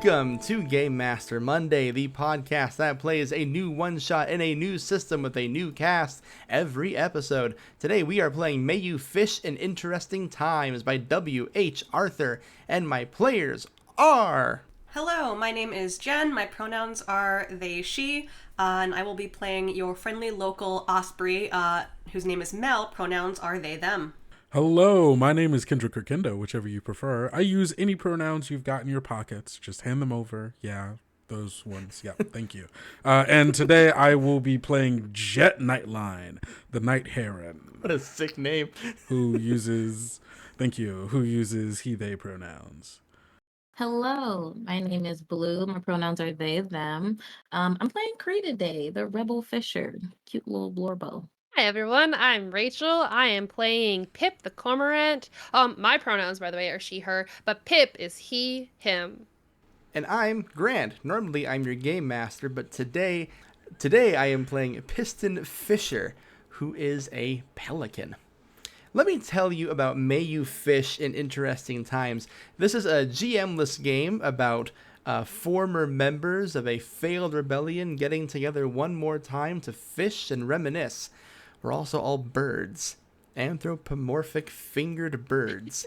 Welcome to Game Master Monday, the podcast that plays a new one-shot in a new system with a new cast every episode. Today we are playing May You Fish in Interesting Times by W.H. Arthur, and my players are... Hello, my name is Jen, my pronouns are they, she, and I will be playing your friendly local Osprey, whose name is Mel, pronouns are they, them. Hello, my name is Kendrick or Kendo, whichever you prefer. I use any pronouns you've got in your pockets. Just hand them over. Yeah, those ones. Yeah, thank you. And today I will be playing Jett Nightline, the Night Herron. What a sick name. Who uses he, they pronouns. Hello, my name is Bluu. My pronouns are they, them. I'm playing Khrie today, the Rebel Fisher. Cute little blorbo. Hi everyone, I'm Rachel. I am playing Pip the Cormorant. My pronouns, by the way, are she, her, but Pip is he, him. And I'm Grant. Normally I'm your game master, but today I am playing Piston Fisher, who is a pelican. Let me tell you about May You Fish in Interesting Times. This is a GM-less game about former members of a failed rebellion getting together one more time to fish and reminisce. We're also all birds. Anthropomorphic fingered birds.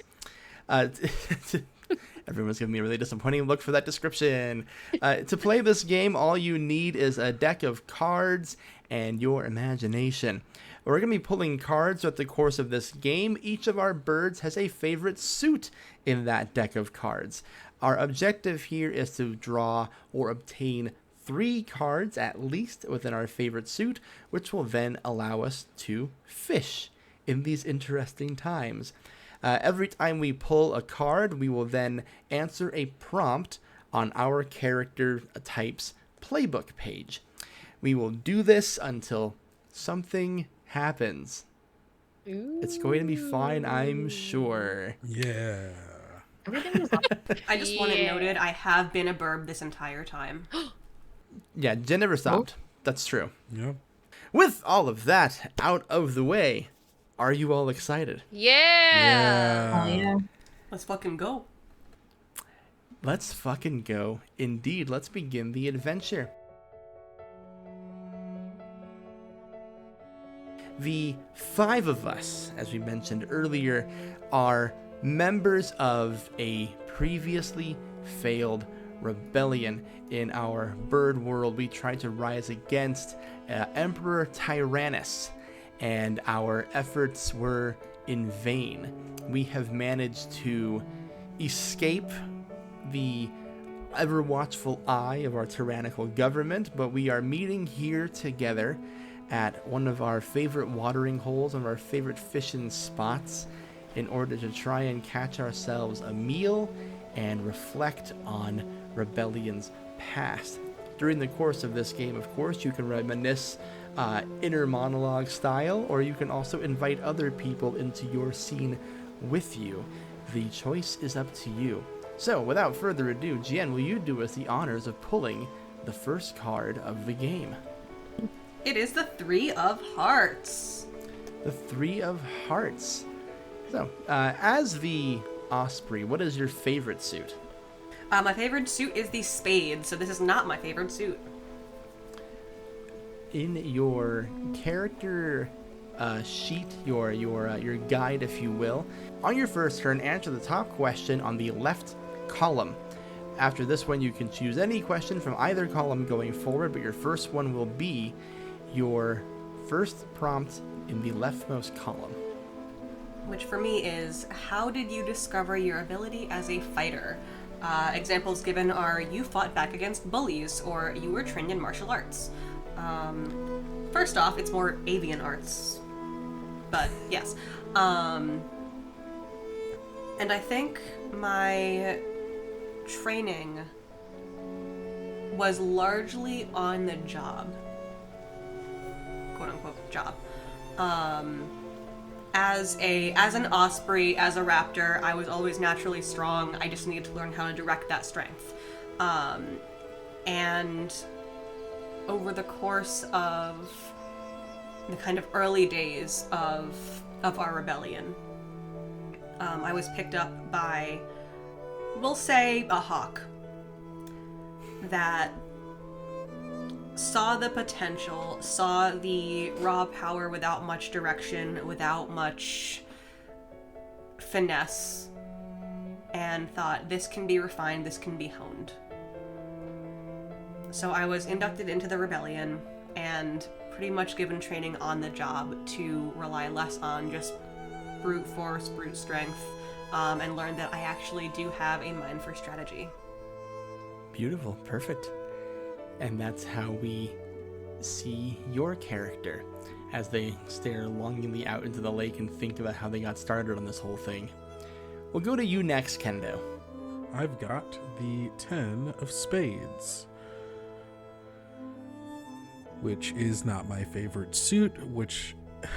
Everyone's giving me a really disappointing look for that description. To play this game, all you need is a deck of cards and your imagination. We're going to be pulling cards throughout the course of this game. Each of our birds has a favorite suit in that deck of cards. Our objective here is to draw or obtain 3 cards at least within our favorite suit, which will then allow us to fish in these interesting times. Every time we pull a card, we will then answer a prompt on our character type's playbook page. We will do this until something happens. Ooh. It's going to be fine, I'm sure. Yeah. I just want it noted, I have been a burb this entire time. Yeah, Jen never stopped. That's true. Yep. With all of that out of the way, are you all excited? Yeah! Oh, yeah. Let's fucking go. Let's fucking go. Indeed, let's begin the adventure. The 5 of us, as we mentioned earlier, are members of a previously failed rebellion. In our bird world, we tried to rise against Emperor Tyrannus, and our efforts were in vain. We have managed to escape the ever-watchful eye of our tyrannical government, but we are meeting here together at one of our favorite watering holes, one of our favorite fishing spots, in order to try and catch ourselves a meal and reflect on rebellion's past. During the course of this game, of course, you can reminisce inner monologue style, or you can also invite other people into your scene with you. The choice is up to you. So, without further ado, Jien, will you do us the honors of pulling the first card of the game? It is the 3 of Hearts. The 3 of Hearts. So, as the Osprey, what is your favorite suit? My favorite suit is the Spade, so this is not my favorite suit. In your character sheet, your guide, if you will, on your first turn, answer the top question on the left column. After this one, you can choose any question from either column going forward, but your first one will be your first prompt in the leftmost column. Which for me is, how did you discover your ability as a fighter? Examples given are, you fought back against bullies, or you were trained in martial arts. First off, it's more avian arts, but yes. And I think my training was largely on the job, quote unquote job. As an Osprey, as a raptor, I was always naturally strong. I just needed to learn how to direct that strength. And over the course of the kind of early days of our rebellion, I was picked up by, we'll say, a hawk. that saw the potential, saw the raw power without much direction, without much finesse, and thought, this can be refined, this can be honed. So I was inducted into the rebellion and pretty much given training on the job to rely less on just brute force, brute strength, and learn that I actually do have a mind for strategy. Beautiful, perfect. And that's how we see your character as they stare longingly out into the lake and think about how they got started on this whole thing. We'll go to you next, Kendo. I've got the 10 of spades, which is not my favorite suit, which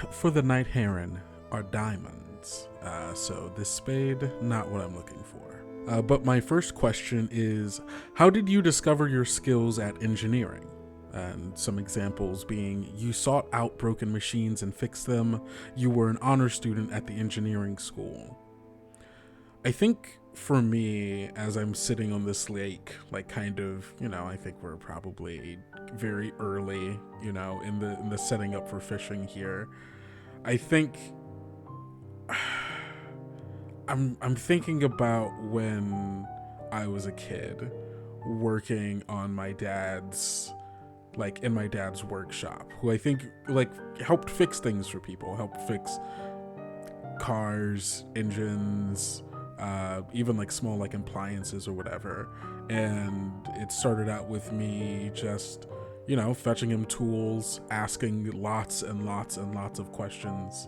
for the Knight Herron are diamonds. So this spade, not what I'm looking for. But my first question is, how did you discover your skills at engineering? And some examples being, you sought out broken machines and fixed them. You were an honor student at the engineering school. I think for me, as I'm sitting on this lake, like kind of, I think we're probably very early, in the setting up for fishing here. I think I'm thinking about when I was a kid working on my dad's, in my dad's workshop, who I think helped fix things for people, helped fix cars, engines, even small appliances or whatever. And it started out with me just, fetching him tools, asking lots and lots and lots of questions,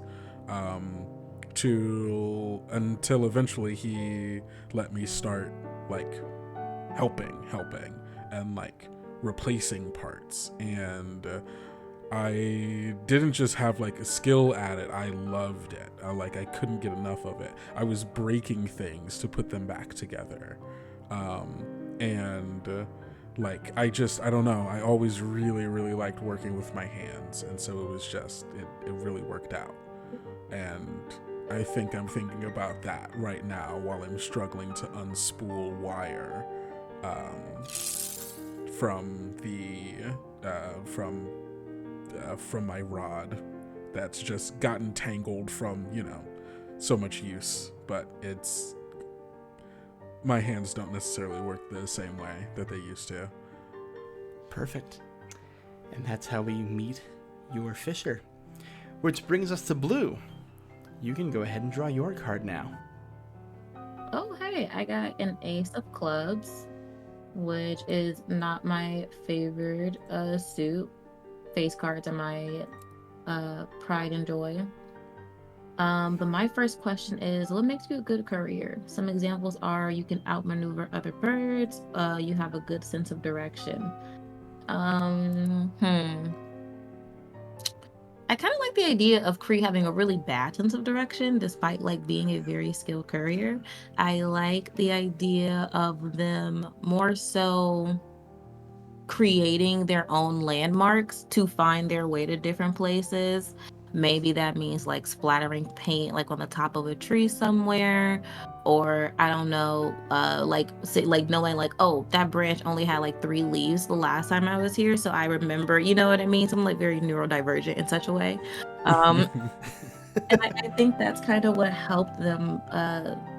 until eventually he let me start helping and replacing parts. And I didn't just have a skill at it, I loved it. I couldn't get enough of it. I was breaking things to put them back together. I don't know, I always really, really liked working with my hands, and so it was just, it really worked out. And I think I'm thinking about that right now while I'm struggling to unspool wire from my rod that's just gotten tangled from, so much use. But my hands don't necessarily work the same way that they used to. Perfect. And that's how we meet your fisher. Which brings us to Bluu. You can go ahead and draw your card now. Oh, hey, I got an ace of clubs, which is not my favorite suit. Face cards are my pride and joy. But my first question is, what makes you a good courier? Some examples are, you can outmaneuver other birds, you have a good sense of direction. I kind of like the idea of Khrie having a really bad sense of direction, despite being a very skilled courier. I like the idea of them more so creating their own landmarks to find their way to different places. Maybe that means splattering paint on the top of a tree somewhere, or I don't know, knowing oh, that branch only had 3 leaves the last time I was here, so I remember, you know what I mean? So I'm very neurodivergent in such a way. And I think that's kind of what helped them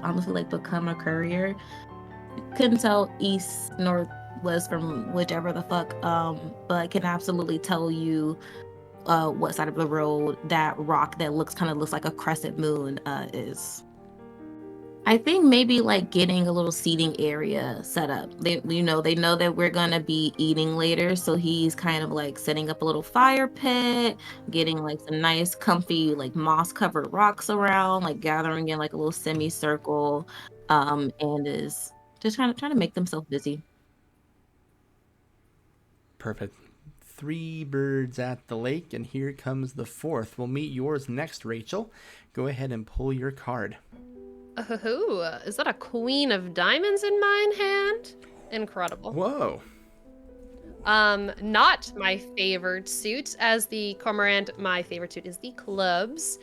honestly become a courier. Couldn't tell east, north, west from whichever the fuck, but I can absolutely tell you what side of the road that rock that looks like a crescent moon is. I think maybe getting a little seating area set up. They know that we're gonna be eating later, so he's kind of setting up a little fire pit, getting some nice comfy moss covered rocks around, gathering in a little semicircle, and is just trying to make themselves busy. Perfect. 3 birds at the lake, and here comes the 4th. We'll meet yours next, Rachel. Go ahead and pull your card. Ooh, is that a queen of diamonds in mine hand? Incredible. Whoa. Not my favorite suit. As the Cormorant, my favorite suit is the clubs.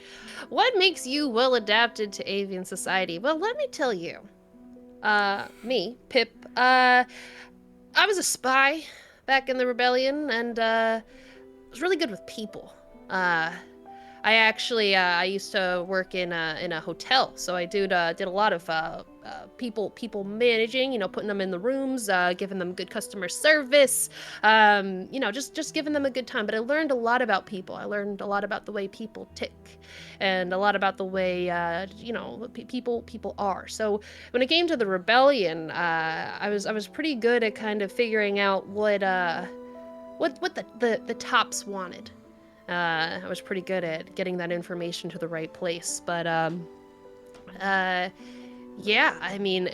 What makes you well adapted to avian society? Well, let me tell you. Me, Pip, I was a spy back in the rebellion, and was really good with people. I actually I used to work in a hotel, so I did a lot of people managing. Putting them in the rooms, giving them good customer service. Just giving them a good time. But I learned a lot about people. I learned a lot about the way people tick, and a lot about the way people are. So when it came to the rebellion, I was pretty good at kind of figuring out what the tops wanted. I was pretty good at getting that information to the right place. But yeah, I mean,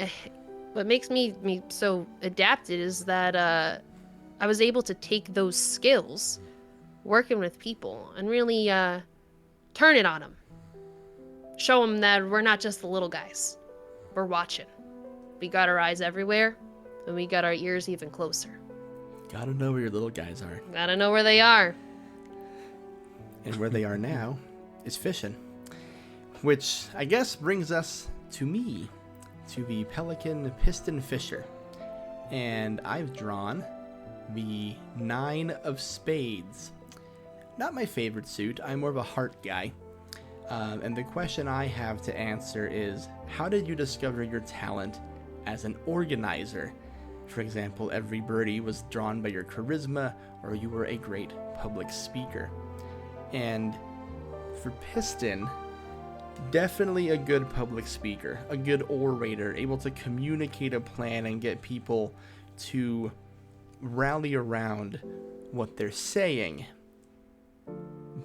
what makes me so adapted is that I was able to take those skills, working with people, and really turn it on them. Show them that we're not just the little guys. We're watching. We got our eyes everywhere, and we got our ears even closer. Gotta know where your little guys are. Gotta know where they are. And where they are now is fishing. Which I guess brings us to me, to the Pelican Piston Fisher. And I've drawn the 9 of Spades. Not my favorite suit, I'm more of a heart guy. And the question I have to answer is, how did you discover your talent as an organizer? For example, every birdie was drawn by your charisma, or you were a great public speaker. And for Piston, definitely a good public speaker, a good orator, able to communicate a plan and get people to rally around what they're saying.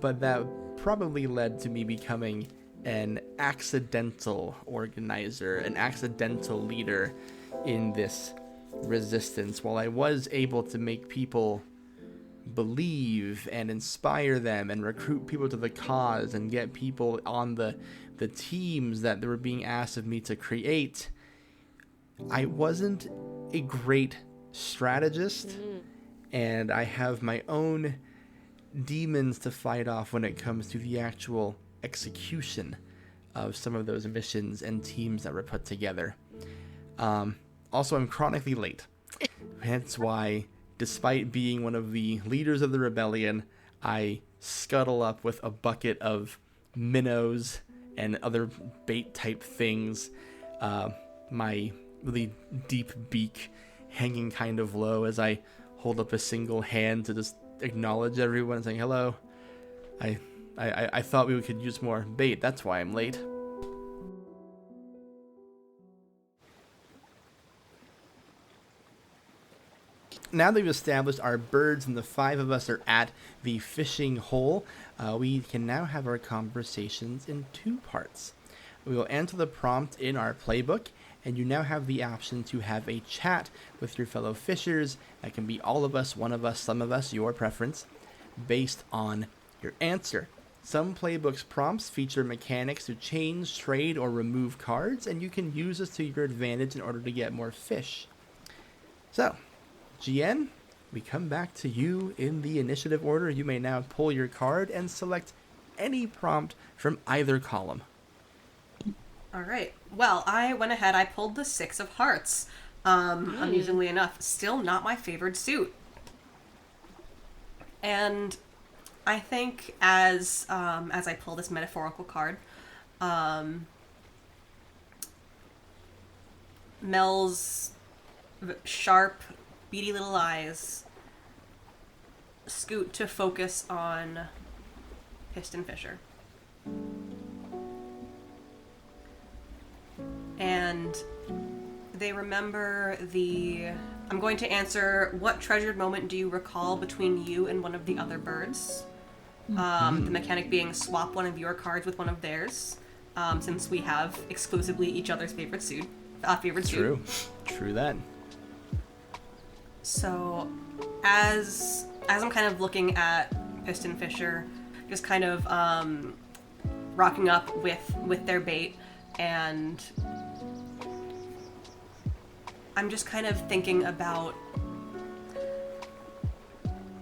But that probably led to me becoming an accidental organizer, an accidental leader in this resistance. While I was able to make people believe and inspire them and recruit people to the cause and get people on the teams that they were being asked of me to create, I wasn't a great strategist, and I have my own demons to fight off when it comes to the actual execution of some of those missions and teams that were put together. Also, I'm chronically late. Hence why, despite being one of the leaders of the rebellion, I scuttle up with a bucket of minnows and other bait-type things. My really deep beak hanging kind of low as I hold up a single hand to just acknowledge everyone, saying, hello. I thought we could use more bait. That's why I'm late. Now that we've established our birds and the 5 of us are at the fishing hole, we can now have our conversations in 2 parts. We will enter the prompt in our playbook, and you now have the option to have a chat with your fellow fishers. That can be all of us, one of us, some of us, your preference, based on your answer. Some playbooks prompts feature mechanics to change, trade, or remove cards, and you can use this to your advantage in order to get more fish. So, Jien, we come back to you in the initiative order. You may now pull your card and select any prompt from either column. All right. Well, I went ahead. I pulled the 6 of Hearts. Amusingly enough, still not my favorite suit. And I think as I pull this metaphorical card, Mel's sharp, beady little eyes scoot to focus on Piston Fisher. And they remember I'm going to answer, what treasured moment do you recall between you and one of the other birds? The mechanic being swap one of your cards with one of theirs, since we have exclusively each other's favorite suit. True that. So, as I'm kind of looking at Piston Fisher, just kind of rocking up with their bait, and I'm just kind of thinking about,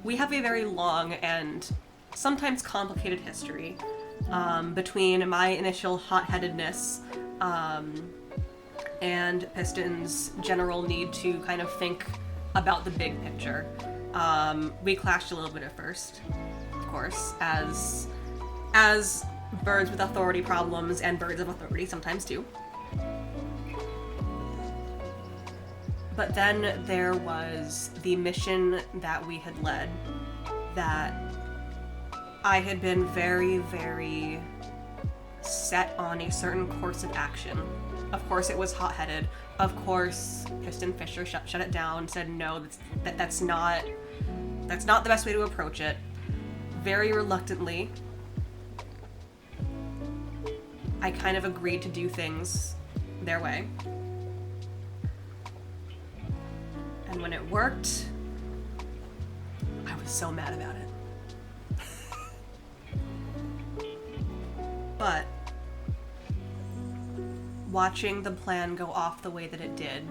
we have a very long and sometimes complicated history between my initial hot-headedness and Piston's general need to kind of think about the big picture. We clashed a little bit at first, of course, as birds with authority problems and birds of authority sometimes do. But then there was the mission that we had led that I had been very, very set on a certain course of action. Of course, it was hot-headed. Of course, Piston Fisher shut it down, said no, that's not the best way to approach it. Very reluctantly, I kind of agreed to do things their way. And when it worked, I was so mad about it. But watching the plan go off the way that it did,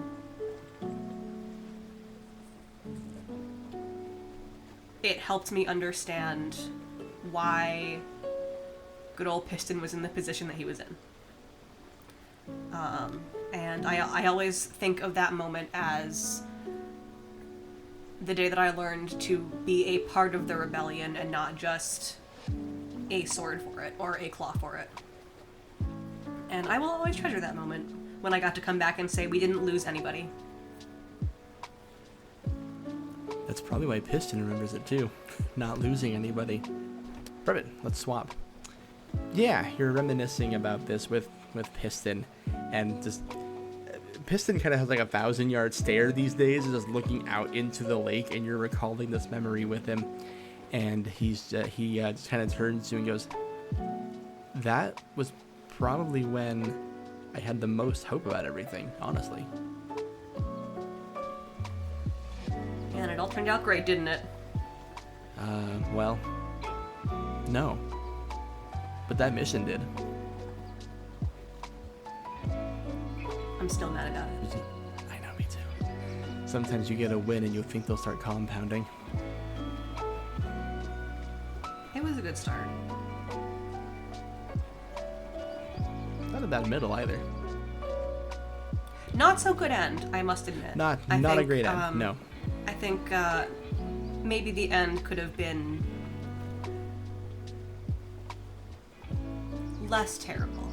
it helped me understand why good old Piston was in the position that he was in. And I always think of that moment as the day that I learned to be a part of the rebellion and not just a sword for it or a claw for it. And I will always treasure that moment when I got to come back and say we didn't lose anybody. That's probably why Piston remembers it too. Not losing anybody. Perfect, let's swap. Yeah, you're reminiscing about this with Piston, and just Piston kind of has like 1,000-yard stare these days, just looking out into the lake, and you're recalling this memory with him, and he just kind of turns to you and goes, "That was probably when I had the most hope about everything, honestly." And it all turned out great, didn't it? Well, no. But that mission did. I'm still mad about it. I know, me too. Sometimes you get a win and you think they'll start compounding. It was a good start. Not a bad middle either. Not so good end, I must admit. Not a great end, no. I think maybe the end could have been less terrible.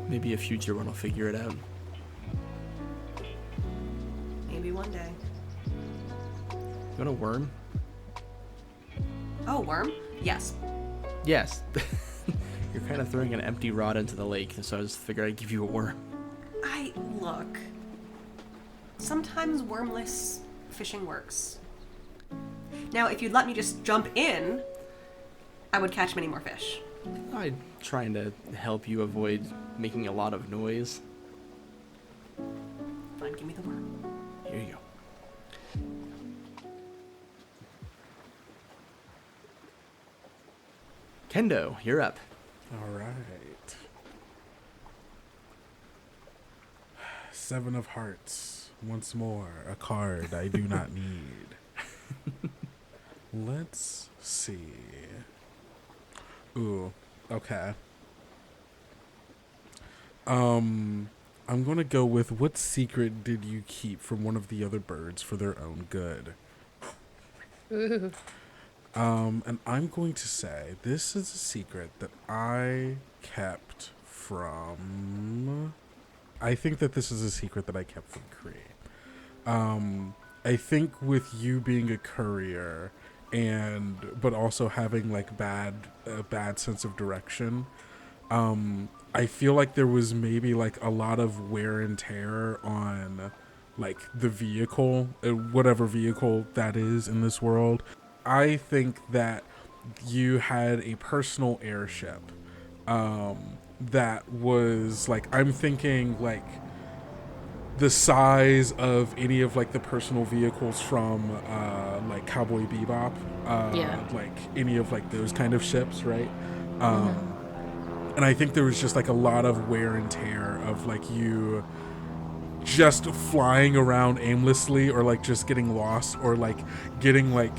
Maybe a future one will figure it out. Maybe one day. You want a worm? Oh, worm? Yes. Yes. You're kind of throwing an empty rod into the lake, so I just figured I'd give you a worm. Look. Sometimes wormless fishing works. Now, if you'd let me just jump in, I would catch many more fish. I'm trying to help you avoid making a lot of noise. Fine, give me the worm. Here you go. Kendo, you're up. All right. 7 of Hearts. Once more, a card I do not need. Let's see. Ooh, okay. I'm gonna go with, what secret did you keep from one of the other birds for their own good? Ooh. And I'm going to say this is a secret that I kept from... I think that this is a secret that I kept from Khrie. I think with you being a courier but also having like a bad sense of direction, I feel like there was maybe like a lot of wear and tear on like the vehicle, whatever vehicle that is in this world. I think that you had a personal airship that was like, I'm thinking like the size of any of like the personal vehicles from like Cowboy Bebop, like any of like those kind of ships, right? And I think there was just like a lot of wear and tear of like you just flying around aimlessly, or like just getting lost, or like getting like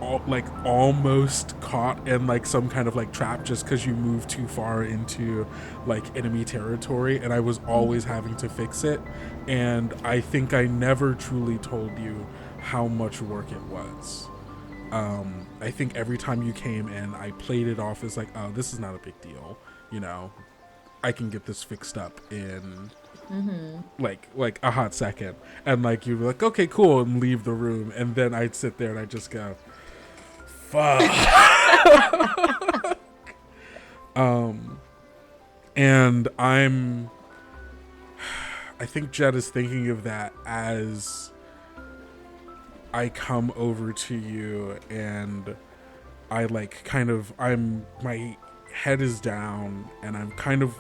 almost caught in like some kind of like trap just because you moved too far into like enemy territory, and I was always having to fix it. And I think I never truly told you how much work it was. I think every time you came in, I played it off as like, oh, this is not a big deal, you know, I can get this fixed up in like a hot second. And like you'd be like, okay, cool, and leave the room, and then I'd sit there and I'd just go, fuck. And I think Jett is thinking of that as I come over to you, and I like my head is down, and I'm kind of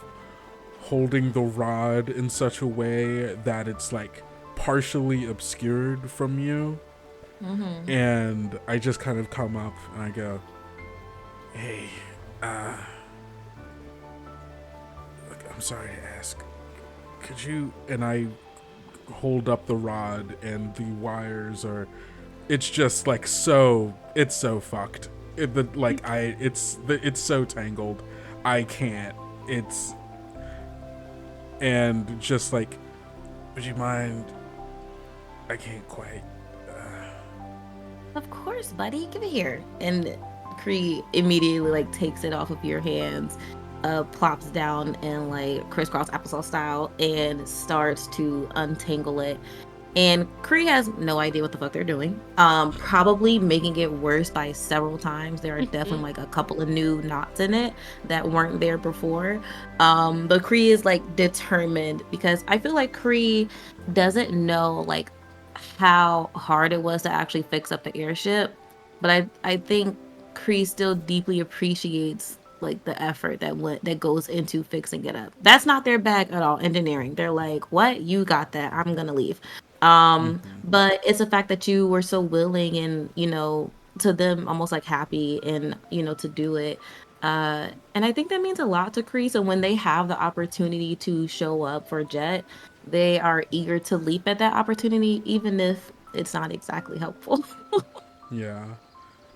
holding the rod in such a way that it's like partially obscured from you. And I just kind of come up and I go, hey, look, I'm sorry to ask, could you, and I hold up the rod, and the wires are, it's just like it's so fucked. It's so tangled. I can't. And just like, would you mind? I can't quite. Of course, buddy. Give it here. And Khrie immediately like takes it off of your hands, plops down and like crisscross applesauce style, and starts to untangle it. And Khrie has no idea what the fuck they're doing. Probably making it worse by several times. There are definitely like a couple of new knots in it that weren't there before. But Khrie is like determined, because I feel like Khrie doesn't know like how hard it was to actually fix up the airship. But I think Khrie still deeply appreciates like the effort that goes into fixing it up. That's not their bag at all, engineering. They're like, what? You got that. I'm gonna leave. But it's the fact that you were so willing and, you know, to them almost like happy and, you know, to do it. And I think that means a lot to Khrie. So when they have the opportunity to show up for Jett, they are eager to leap at that opportunity, even if it's not exactly helpful. Yeah.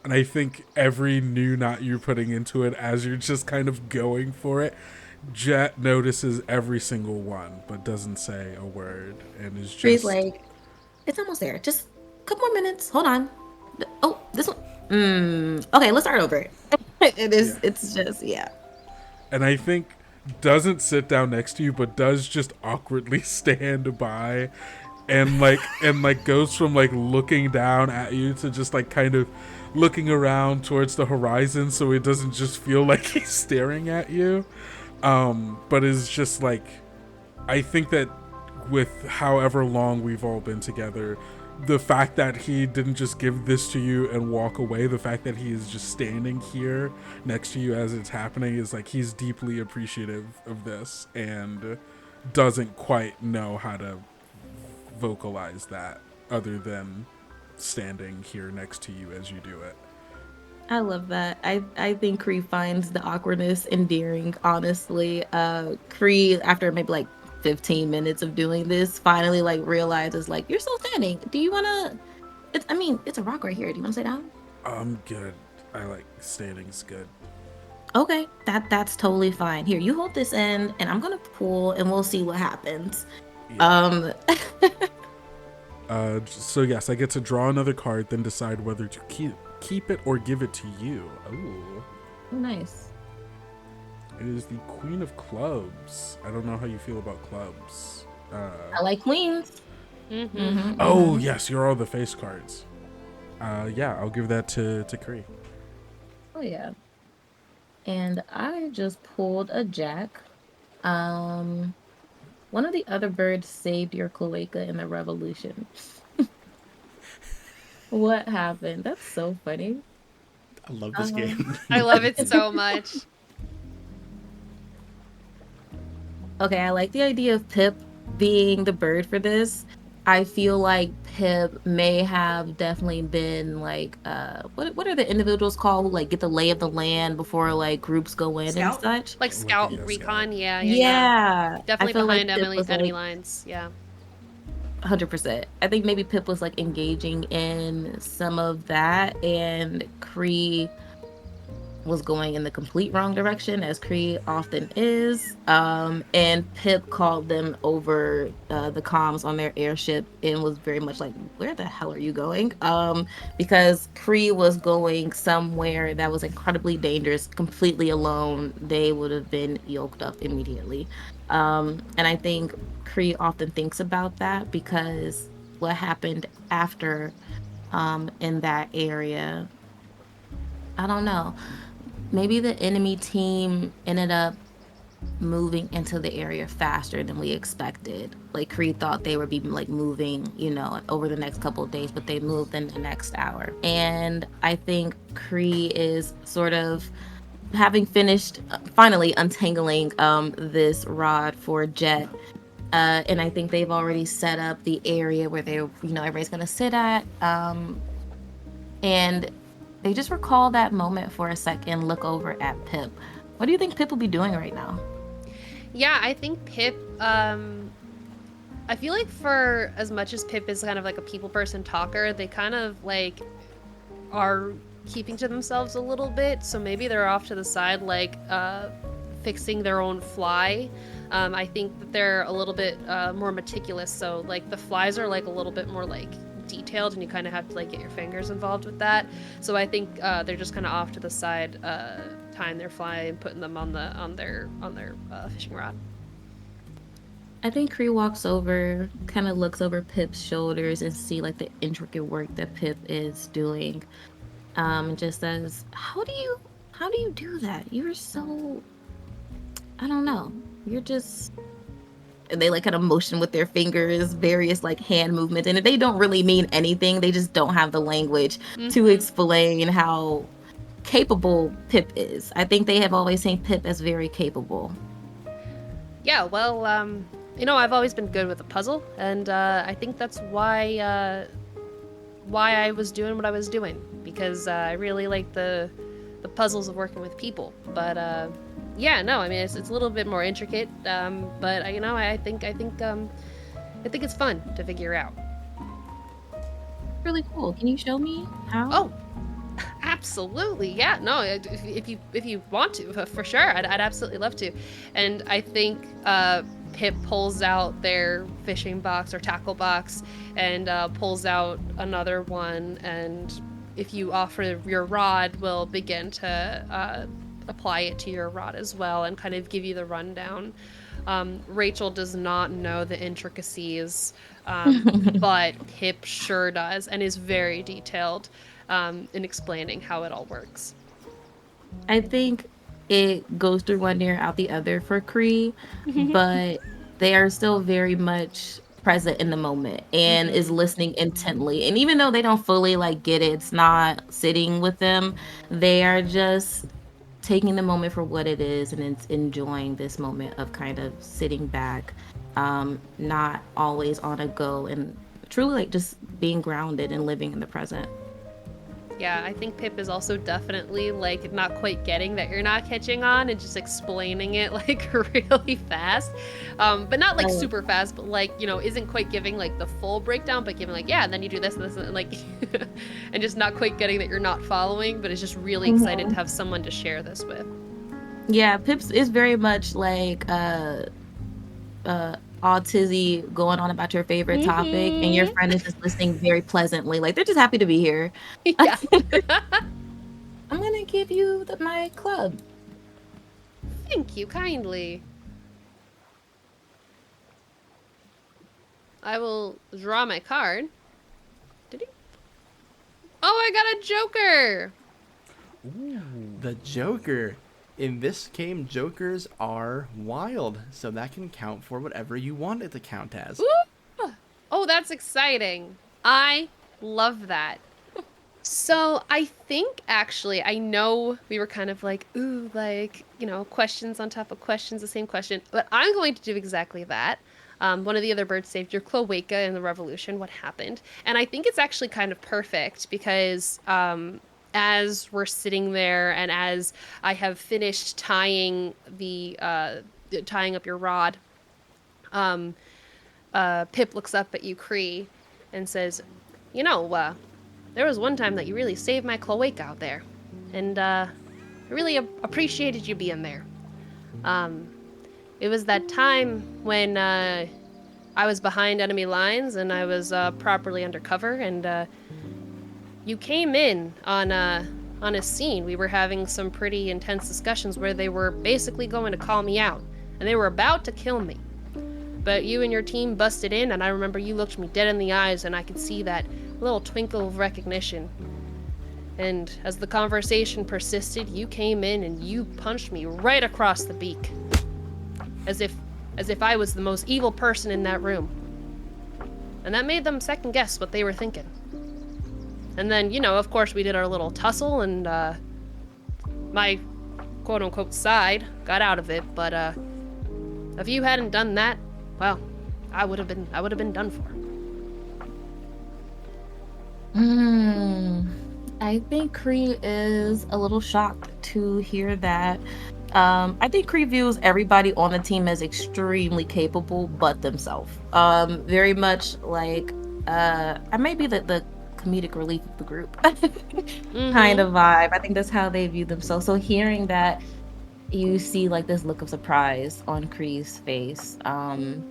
And I think every new knot you're putting into it, as you're just kind of going for it, Jett notices every single one, but doesn't say a word, and is just Khrie's like, it's almost there. Just a couple more minutes. Hold on. Oh, this one. Okay, let's start over. It's just, yeah. And I think doesn't sit down next to you, but does just awkwardly stand by, and goes from like looking down at you to just like kind of looking around towards the horizon, so it doesn't just feel like he's staring at you. But is just like, I think that with however long we've all been together, the fact that he didn't just give this to you and walk away, the fact that he is just standing here next to you as it's happening, is like he's deeply appreciative of this and doesn't quite know how to vocalize that other than standing here next to you as you do it. I love that. I think Khrie finds the awkwardness endearing, honestly. Khrie, after maybe like 15 minutes of doing this, finally like realizes like, you're still standing. Do you wanna, it's a rock right here. Do you wanna sit down? I'm good. I like standing's good. Okay, that's totally fine. Here, you hold this end and I'm gonna pull and we'll see what happens. Yeah. So yes, I get to draw another card, then decide whether to keep it or give it to you. Ooh. Nice. It is the Queen of Clubs. I don't know how you feel about clubs. I like queens. Oh yes, you're all the face cards. Yeah, I'll give that to Khrie. Oh yeah. And I just pulled a jack. One of the other birds saved your cloaca in the revolution. What happened? That's so funny. I love this game. I love it so much. Okay, I like the idea of Pip being the bird for this. I feel like Pip may have definitely been like, what are the individuals called who like get the lay of the land before like groups go in Scout? and such? Like Scout Yeah, Recon, yeah. Yeah. Definitely I feel behind like Pip was, enemy like, lines, yeah. 100%. I think maybe Pip was like engaging in some of that, and Khrie was going in the complete wrong direction, as Khrie often is. And Pip called them over the comms on their airship and was very much like, "Where the hell are you going?" Because Khrie was going somewhere that was incredibly dangerous, completely alone. They would have been yoked up immediately. And I think Khrie often thinks about that because what happened after in that area, I don't know. Maybe the enemy team ended up moving into the area faster than we expected. Like Khrie thought they would be like moving, over the next couple of days, but they moved in the next hour. And I think Khrie is sort of having finished finally untangling this rod for Jett. And I think they've already set up the area where everybody's gonna sit at. And they just recall that moment for a second, look over at Pip. What do you think Pip will be doing right now? Yeah, I think Pip, I feel like for as much as Pip is kind of like a people person talker, they kind of like are keeping to themselves a little bit. So maybe they're off to the side, like fixing their own fly. I think that they're a little bit more meticulous. So like the flies are like a little bit more like detailed, and you kind of have to like get your fingers involved with that. So I think they're just kind of off to the side, tying their fly and putting them on their fishing rod. I think Khrie walks over, kind of looks over Pip's shoulders and see like the intricate work that Pip is doing. Just says, how do you do that? You're so, I don't know. You're just, and they like kind of motion with their fingers, various like hand movements, and they don't really mean anything. They just don't have the language to explain how capable Pip is. I think they have always seen Pip as very capable. Yeah, well, I've always been good with a puzzle, and I think that's why I was doing what I was doing, because I really like the puzzles of working with people. But yeah, no, I mean it's a little bit more intricate, but I think it's fun to figure out. Really cool. Can you show me how? Oh, absolutely. Yeah, no, if you want to, for sure, I'd absolutely love to. And I think Pip pulls out their fishing box or tackle box and pulls out another one, and if you offer your rod, we'll begin to apply it to your rod as well and kind of give you the rundown. Rachel does not know the intricacies, but Pip sure does, and is very detailed in explaining how it all works. I think it goes through one ear out the other for Khrie, but they are still very much present in the moment and is listening intently. And even though they don't fully like get it, it's not sitting with them, they are just taking the moment for what it is and it's enjoying this moment of kind of sitting back, not always on a go, and truly like just being grounded and living in the present. Yeah, I think Pip is also definitely like not quite getting that you're not catching on and just explaining it like really fast, but not like super fast, but like isn't quite giving like the full breakdown, but giving like, yeah, and then you do this and this and like and just not quite getting that you're not following, but is just really excited to have someone to share this with. Yeah, Pips is very much like autism going on about your favorite topic, and your friend is just listening very pleasantly, like they're just happy to be here. Yeah. I'm gonna give you my club. Thank you kindly. I will draw my card. Did he? Oh, I got a Joker. Ooh. The Joker. In this game, Jokers are wild, so that can count for whatever you want it to count as. Ooh. Oh, that's exciting. I love that. So I think actually, I know we were kind of like, ooh, like, questions on top of questions, the same question, but I'm going to do exactly that. One of the other birds saved your cloaca in the revolution. What happened? And I think it's actually kind of perfect because as we're sitting there and as I have finished tying up your rod, Pip looks up at you, Khrie, and says, "You know, there was one time that you really saved my cloaca out there, and I really appreciated you being there. It was that time when I was behind enemy lines and I was properly undercover, and you came in on a scene. We were having some pretty intense discussions where they were basically going to call me out, and they were about to kill me. But you and your team busted in, and I remember you looked me dead in the eyes, and I could see that little twinkle of recognition. And as the conversation persisted, you came in and you punched me right across the beak. As if I was the most evil person in that room. And that made them second guess what they were thinking. And then, of course, we did our little tussle, and my quote-unquote side got out of it, but if you hadn't done that, well, I would have been done for. I think Khrie is a little shocked to hear that. I think Khrie views everybody on the team as extremely capable but themselves. Very much like I may be the comedic relief of the group kind of vibe. I think that's how they view themselves. So hearing that, you see like this look of surprise on Khrie's face.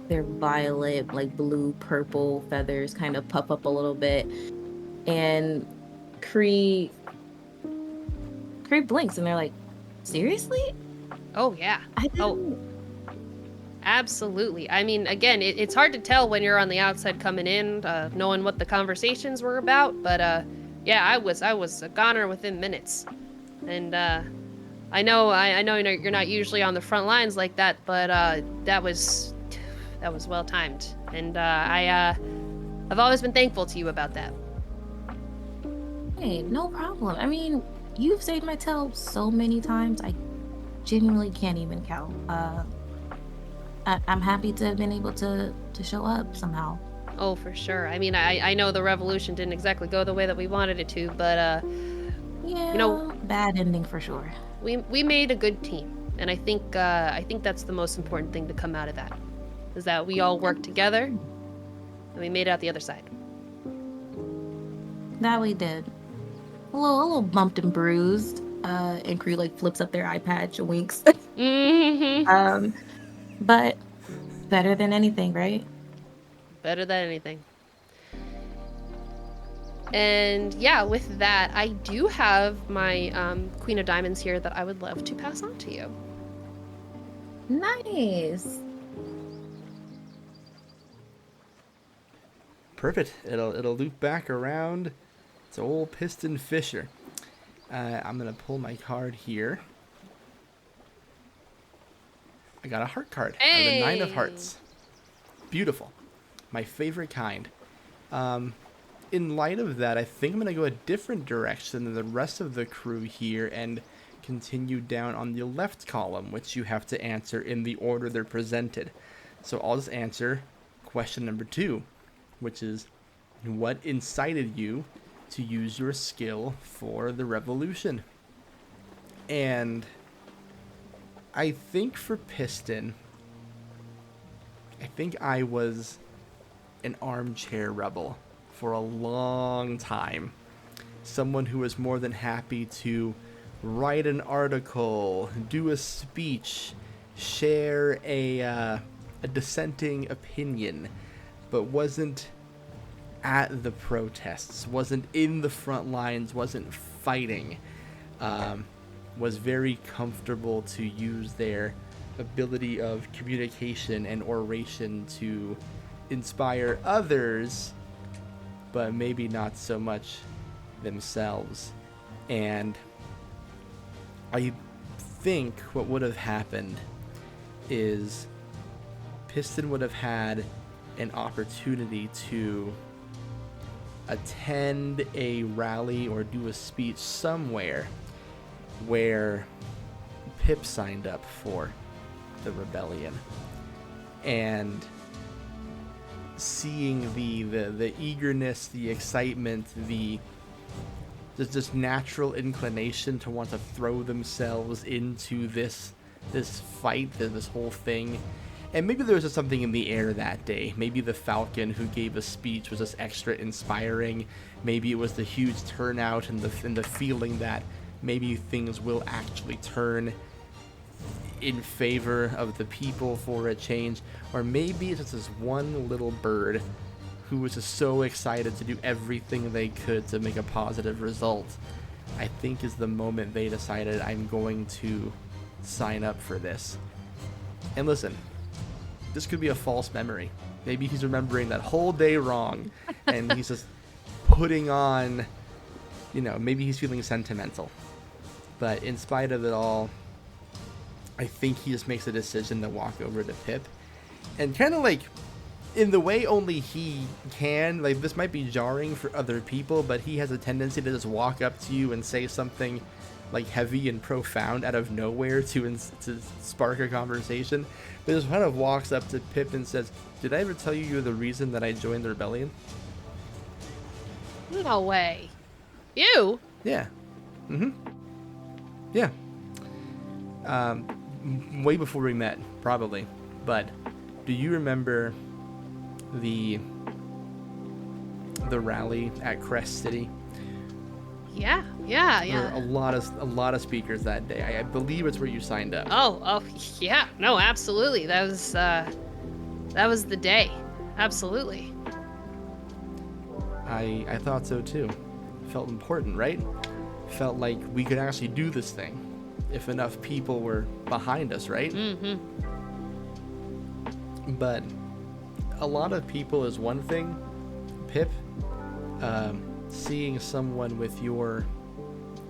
Their violet, like blue, purple feathers kind of puff up a little bit, and Khrie blinks, and they're like, "Seriously?" Oh yeah. I didn't. Oh, absolutely. I mean, again, it's hard to tell when you're on the outside coming in, knowing what the conversations were about. But yeah, I was a goner within minutes, and I know you're not usually on the front lines like that, but that was well timed, and I've always been thankful to you about that. Hey, no problem. I mean, you've saved my tail so many times, I genuinely can't even count. I'm happy to have been able to show up somehow. Oh, for sure. I mean, I know the revolution didn't exactly go the way that we wanted it to, but yeah, bad ending for sure. We made a good team, and I think that's the most important thing to come out of that, is that we all worked together, and we made it out the other side. That we did. A little bumped and bruised, and Khrie like flips up their eye patch and winks. Mm-hmm. But better than anything, right? Better than anything. And yeah, with that, I do have my Queen of Diamonds here that I would love to pass on to you. Nice. Perfect. It'll loop back around to old Piston Fisher. I'm gonna pull my card here. I got a heart card. Hey! The 9 of Hearts. Beautiful. My favorite kind. In light of that, I think I'm going to go a different direction than the rest of the crew here and continue down on the left column, which you have to answer in the order they're presented. So I'll just answer question number 2, which is, what incited you to use your skill for the revolution? And I think for Piston, I think I was an armchair rebel for a long time. Someone who was more than happy to write an article, do a speech, share a dissenting opinion, but wasn't at the protests, wasn't in the front lines, wasn't fighting. Was very comfortable to use their ability of communication and oration to inspire others, but maybe not so much themselves. And I think what would have happened is Piston would have had an opportunity to attend a rally or do a speech somewhere where Pip signed up for the rebellion, and seeing the eagerness, the excitement, the just natural inclination to want to throw themselves into this fight, this whole thing, And maybe there was just something in the air that day. Maybe the Falcon who gave a speech was just extra inspiring. Maybe it was the huge turnout and the feeling that maybe things will actually turn in favor of the people for a change. Or maybe it's just this one little bird who was just so excited to do everything they could to make a positive result. I think is the moment they decided, I'm going to sign up for this. And listen, this could be a false memory. Maybe he's remembering that whole day wrong, and he's just putting on, maybe he's feeling sentimental. But in spite of it all, I think he just makes a decision to walk over to Pip. And kind of like, in the way only he can, like, this might be jarring for other people, but he has a tendency to just walk up to you and say something like heavy and profound out of nowhere to spark a conversation. But just kind of walks up to Pip and says, did I ever tell you you're the reason that I joined the rebellion? No way. You? Yeah. Yeah. Way before we met, probably. But do you remember the rally at Crest City? Yeah. There were a lot of speakers that day. I believe it's where you signed up. Oh, yeah. No, absolutely. That was the day. Absolutely. I thought so too. Felt important, right? Felt like we could actually do this thing if enough people were behind us, right? Mm-hmm. But a lot of people is one thing. Pip, seeing someone with your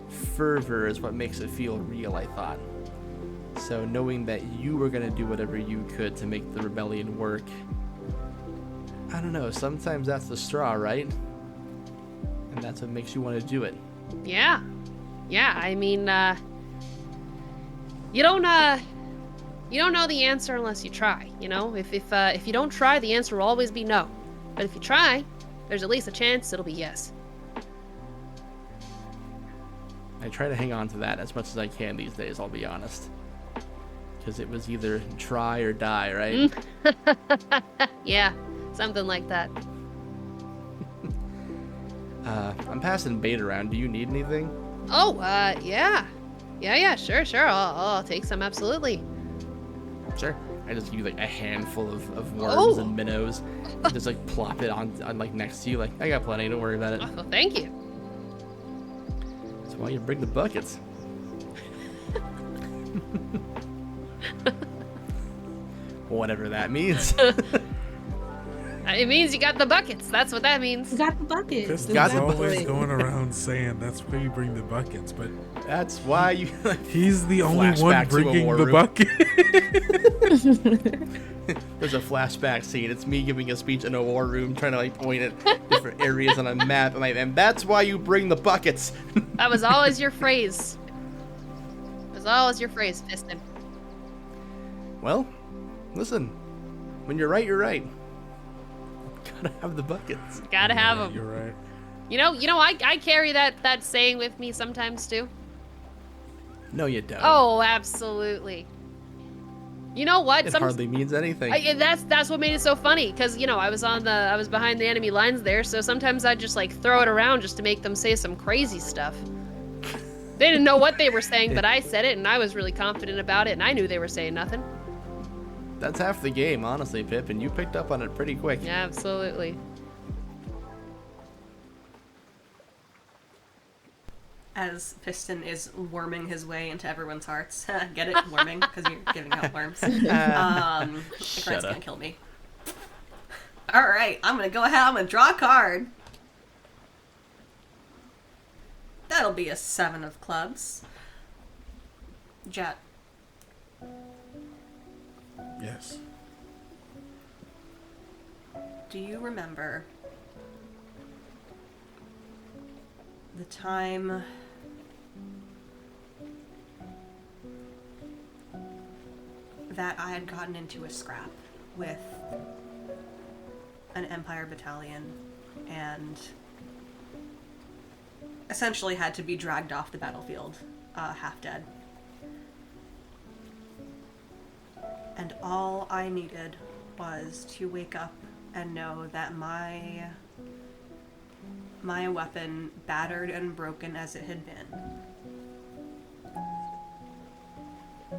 fervor is what makes it feel real, I thought. So knowing that you were going to do whatever you could to make the rebellion work, I don't know, sometimes that's the straw, right? And that's what makes you want to do it. Yeah. I mean, you don't know the answer unless you try. If you don't try, the answer will always be no. But if you try, there's at least a chance it'll be yes. I try to hang on to that as much as I can these days, I'll be honest. Because it was either try or die, right? Yeah, something like that. I'm passing bait around. Do you need anything? Oh, yeah. Yeah, sure. I'll take some, absolutely. Sure. I just give you like a handful of worms and minnows. And just like plop it on like next to you. Like, I got plenty, don't worry about it. Oh, well, thank you. That's why you bring the buckets. Whatever that means. It means you got the buckets. That's what that means. You got the buckets. Piston's Got the always buckets. going around saying that's where you bring the buckets, but That's why you. he's the only one Flashback to a bringing war the room. bucket. There's a flashback scene. It's me giving a speech in a war room, trying to like point at different areas on a map. And that's why you bring the buckets. That was always your phrase. It was always your phrase, Piston. Well, listen. When you're right, you're right. Gotta have the buckets. Gotta have them. You're right. You know, I carry that saying with me sometimes too. No, you don't. Oh, absolutely. You know what? It hardly means anything. That's what made it so funny, because I was behind the enemy lines there, so sometimes I'd just like throw it around just to make them say some crazy stuff. They didn't know what they were saying, but I said it, and I was really confident about it, and I knew they were saying nothing. That's half the game, honestly, Pip, and you picked up on it pretty quick. Yeah, absolutely. As Piston is worming his way into everyone's hearts. Get it? Worming? Because you're giving out worms. The card's up. gonna kill me. Alright, I'm gonna go ahead. I'm gonna draw a card. That'll be a 7 of clubs. Jett. Yes. Do you remember the time that I had gotten into a scrap with an Empire battalion and essentially had to be dragged off the battlefield, half dead? And all I needed was to wake up and know that my weapon, battered and broken as it had been,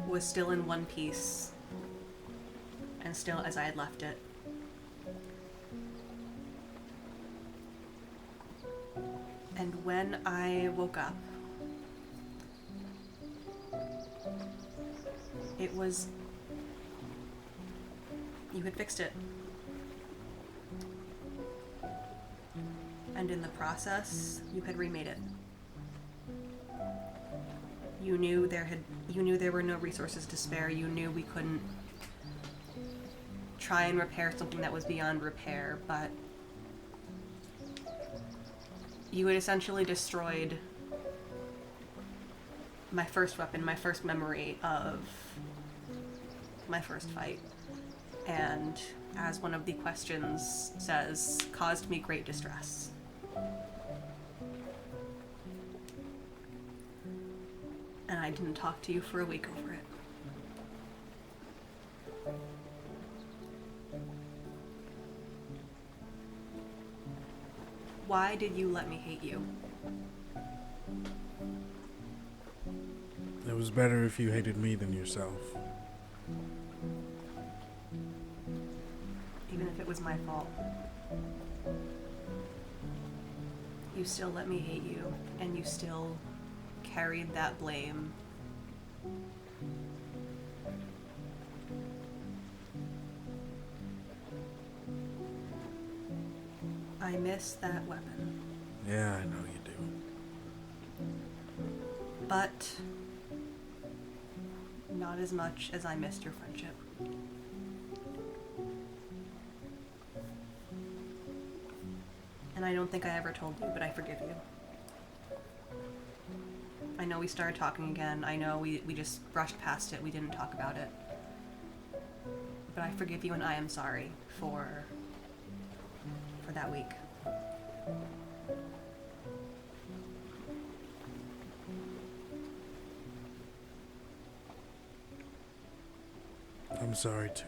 was still in one piece and still as I had left it. And when I woke up, it was... you had fixed it. And in the process, you had remade it. You knew there were no resources to spare. You knew we couldn't try and repair something that was beyond repair, but you had essentially destroyed my first weapon, my first memory of my first fight. And as one of the questions says, caused me great distress. And I didn't talk to you for a week over it. Why did you let me hate you? It was better if you hated me than yourself. Even if it was my fault. You still let me hate you, and you still carried that blame. I miss that weapon. Yeah, I know you do. But not as much as I missed your friendship. And I don't think I ever told you, but I forgive you. I know we started talking again. I know we just brushed past it. We didn't talk about it. But I forgive you, and I am sorry for that week. I'm sorry too.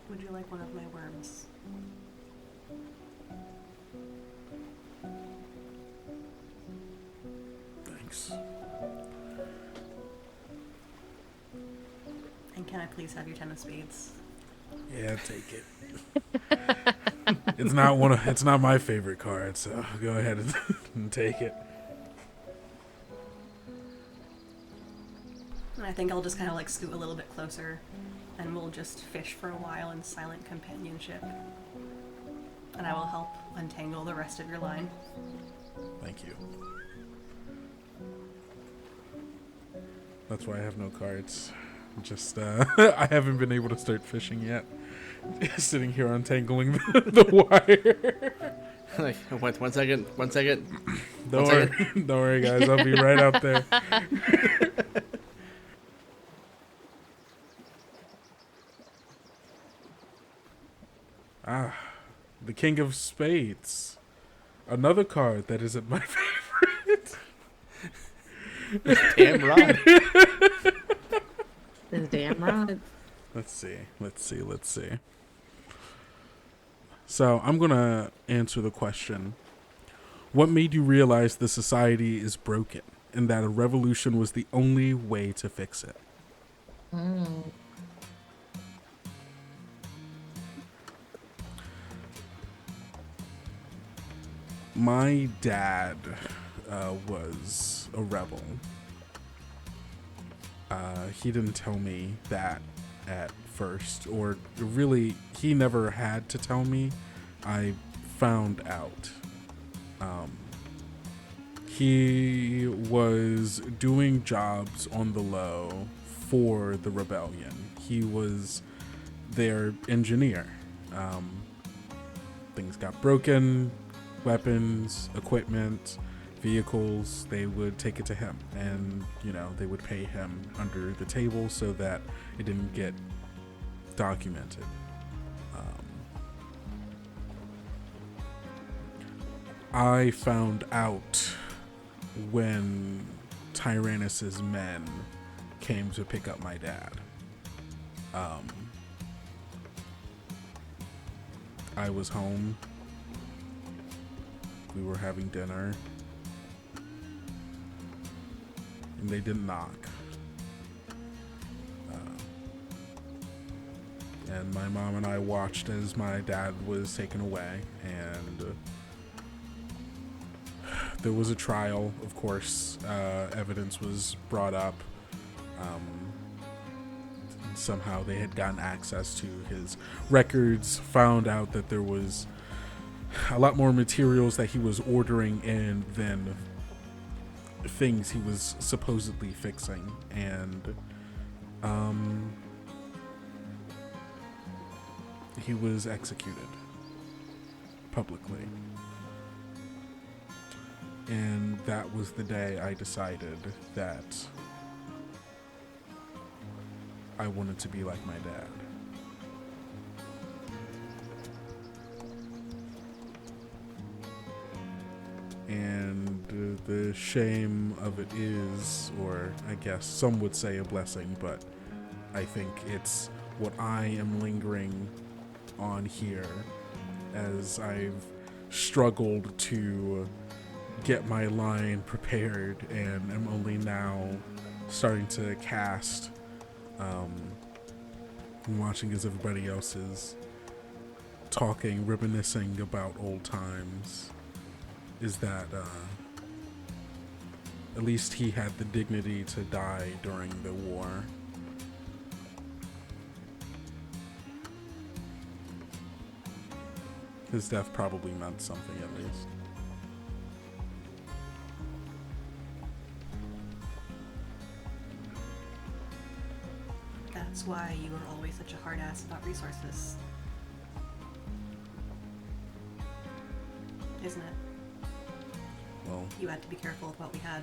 Would you like one of my worms? Thanks. And can I please have your 10 of spades? Yeah, take it. It's not my favorite card, so go ahead and take it. And I think I'll just kind of like scoot a little bit closer, and we'll just fish for a while in silent companionship. And I will help untangle the rest of your line. Thank you. That's why I have no cards. Just, I haven't been able to start fishing yet. Sitting here untangling the wire. Like, one second. Don't worry, guys. I'll be right out there. The King of Spades. Another card that isn't my favorite. Damn right. This damn right. Let's see. So I'm going to answer the question. What made you realize the society is broken and that a revolution was the only way to fix it? My dad was a rebel. He didn't tell me that at first, or really, he never had to tell me. I found out. He was doing jobs on the low for the rebellion. He was their engineer. Things got broken, weapons, equipment, vehicles, they would take it to him, and they would pay him under the table so that it didn't get documented. I found out when Tyrannus's men came to pick up my dad. I was home. We were having dinner. And they didn't knock. And my mom and I watched as my dad was taken away, and there was a trial, of course. Evidence was brought up. Somehow they had gotten access to his records, found out that there was a lot more materials that he was ordering in than things he was supposedly fixing, and he was executed publicly. And that was the day I decided that I wanted to be like my dad. And the shame of it is, or I guess some would say a blessing, but I think it's what I am lingering on here as I've struggled to get my line prepared and am only now starting to cast, and watching as everybody else is talking, reminiscing about old times, is that at least he had the dignity to die during the war. His death probably meant something, at least. That's why you were always such a hard ass about resources. Isn't it? Well, You had to be careful of what we had.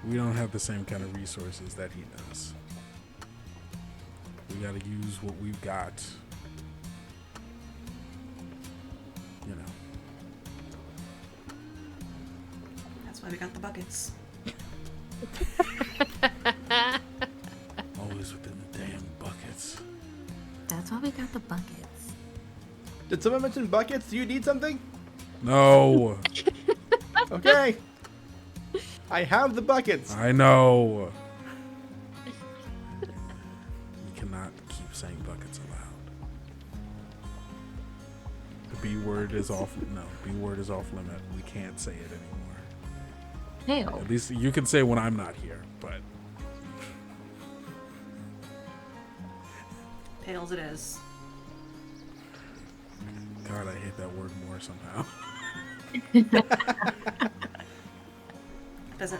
we don't have the same kind of resources that he does. We gotta use what we've got. You know. That's why we got the buckets. Always within the damn buckets. That's why we got the buckets. Did someone mention buckets? Do you need something? No! Okay. I have the buckets. I know! You cannot keep saying buckets aloud. The B word is off. No, B word is off limit. We can't say it anymore. Hell. At least you can say when I'm not here, but Pails it is. God, I hate that word more somehow. Does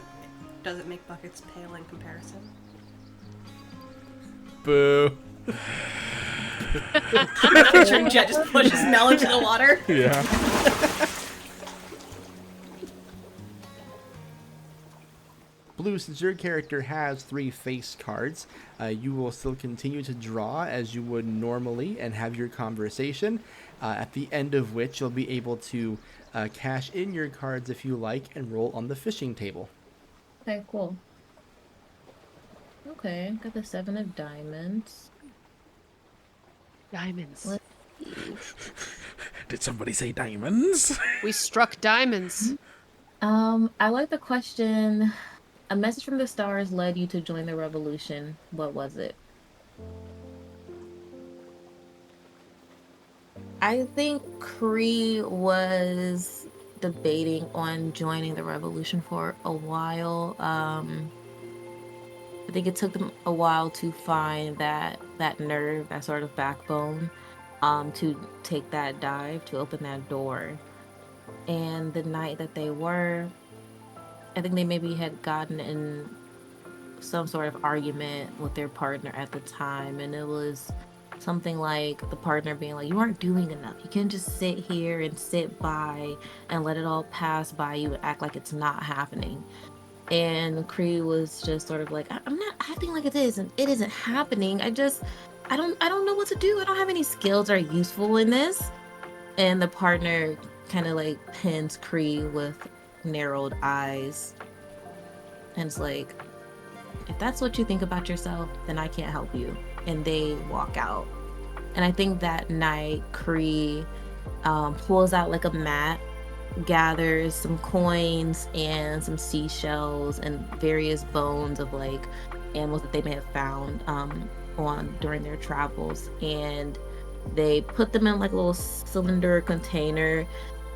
it make buckets pale in comparison? Boo. Picturing Jett just pushes Mel into the water. Yeah. Bluu, since your character has 3 face cards, you will still continue to draw as you would normally and have your conversation, at the end of which you'll be able to cash in your cards if you like and roll on the fishing table. Okay, cool. Okay, got the 7 of diamonds. Diamonds. What? Did somebody say diamonds? We struck diamonds. I like the question. A message from the stars led you to join the revolution. What was it? I think Khrie was debating on joining the revolution for a while. I think it took them a while to find that nerve, that sort of backbone, to take that dive, to open that door. And the night that they were, I think they maybe had gotten in some sort of argument with their partner at the time, and it was something like the partner being like, you aren't doing enough. You can't just sit here and sit by and let it all pass by you and act like it's not happening. And Khrie was just sort of like, I'm not acting like it isn't happening. I don't know what to do. I don't have any skills that are useful in this. And the partner kind of like pins Khrie with, narrowed eyes. And it's like, if that's what you think about yourself, then I can't help you. And they walk out. And I think that night, Khrie pulls out like a mat, gathers some coins and some seashells and various bones of like animals that they may have found during their travels, and they put them in like a little cylinder container,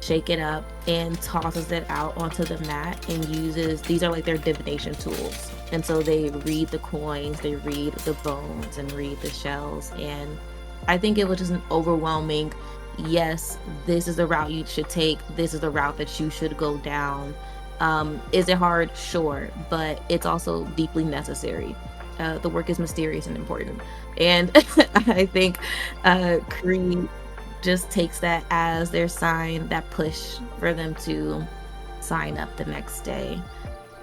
shake it up, and tosses it out onto the mat and these are like their divination tools. And so they read the coins, they read the bones, and read the shells. And I think it was just an overwhelming, yes, this is the route you should take. This is the route that you should go down. Is it hard? Sure. But it's also deeply necessary. The work is mysterious and important. And I think Khrie just takes that as their sign, that push for them to sign up the next day.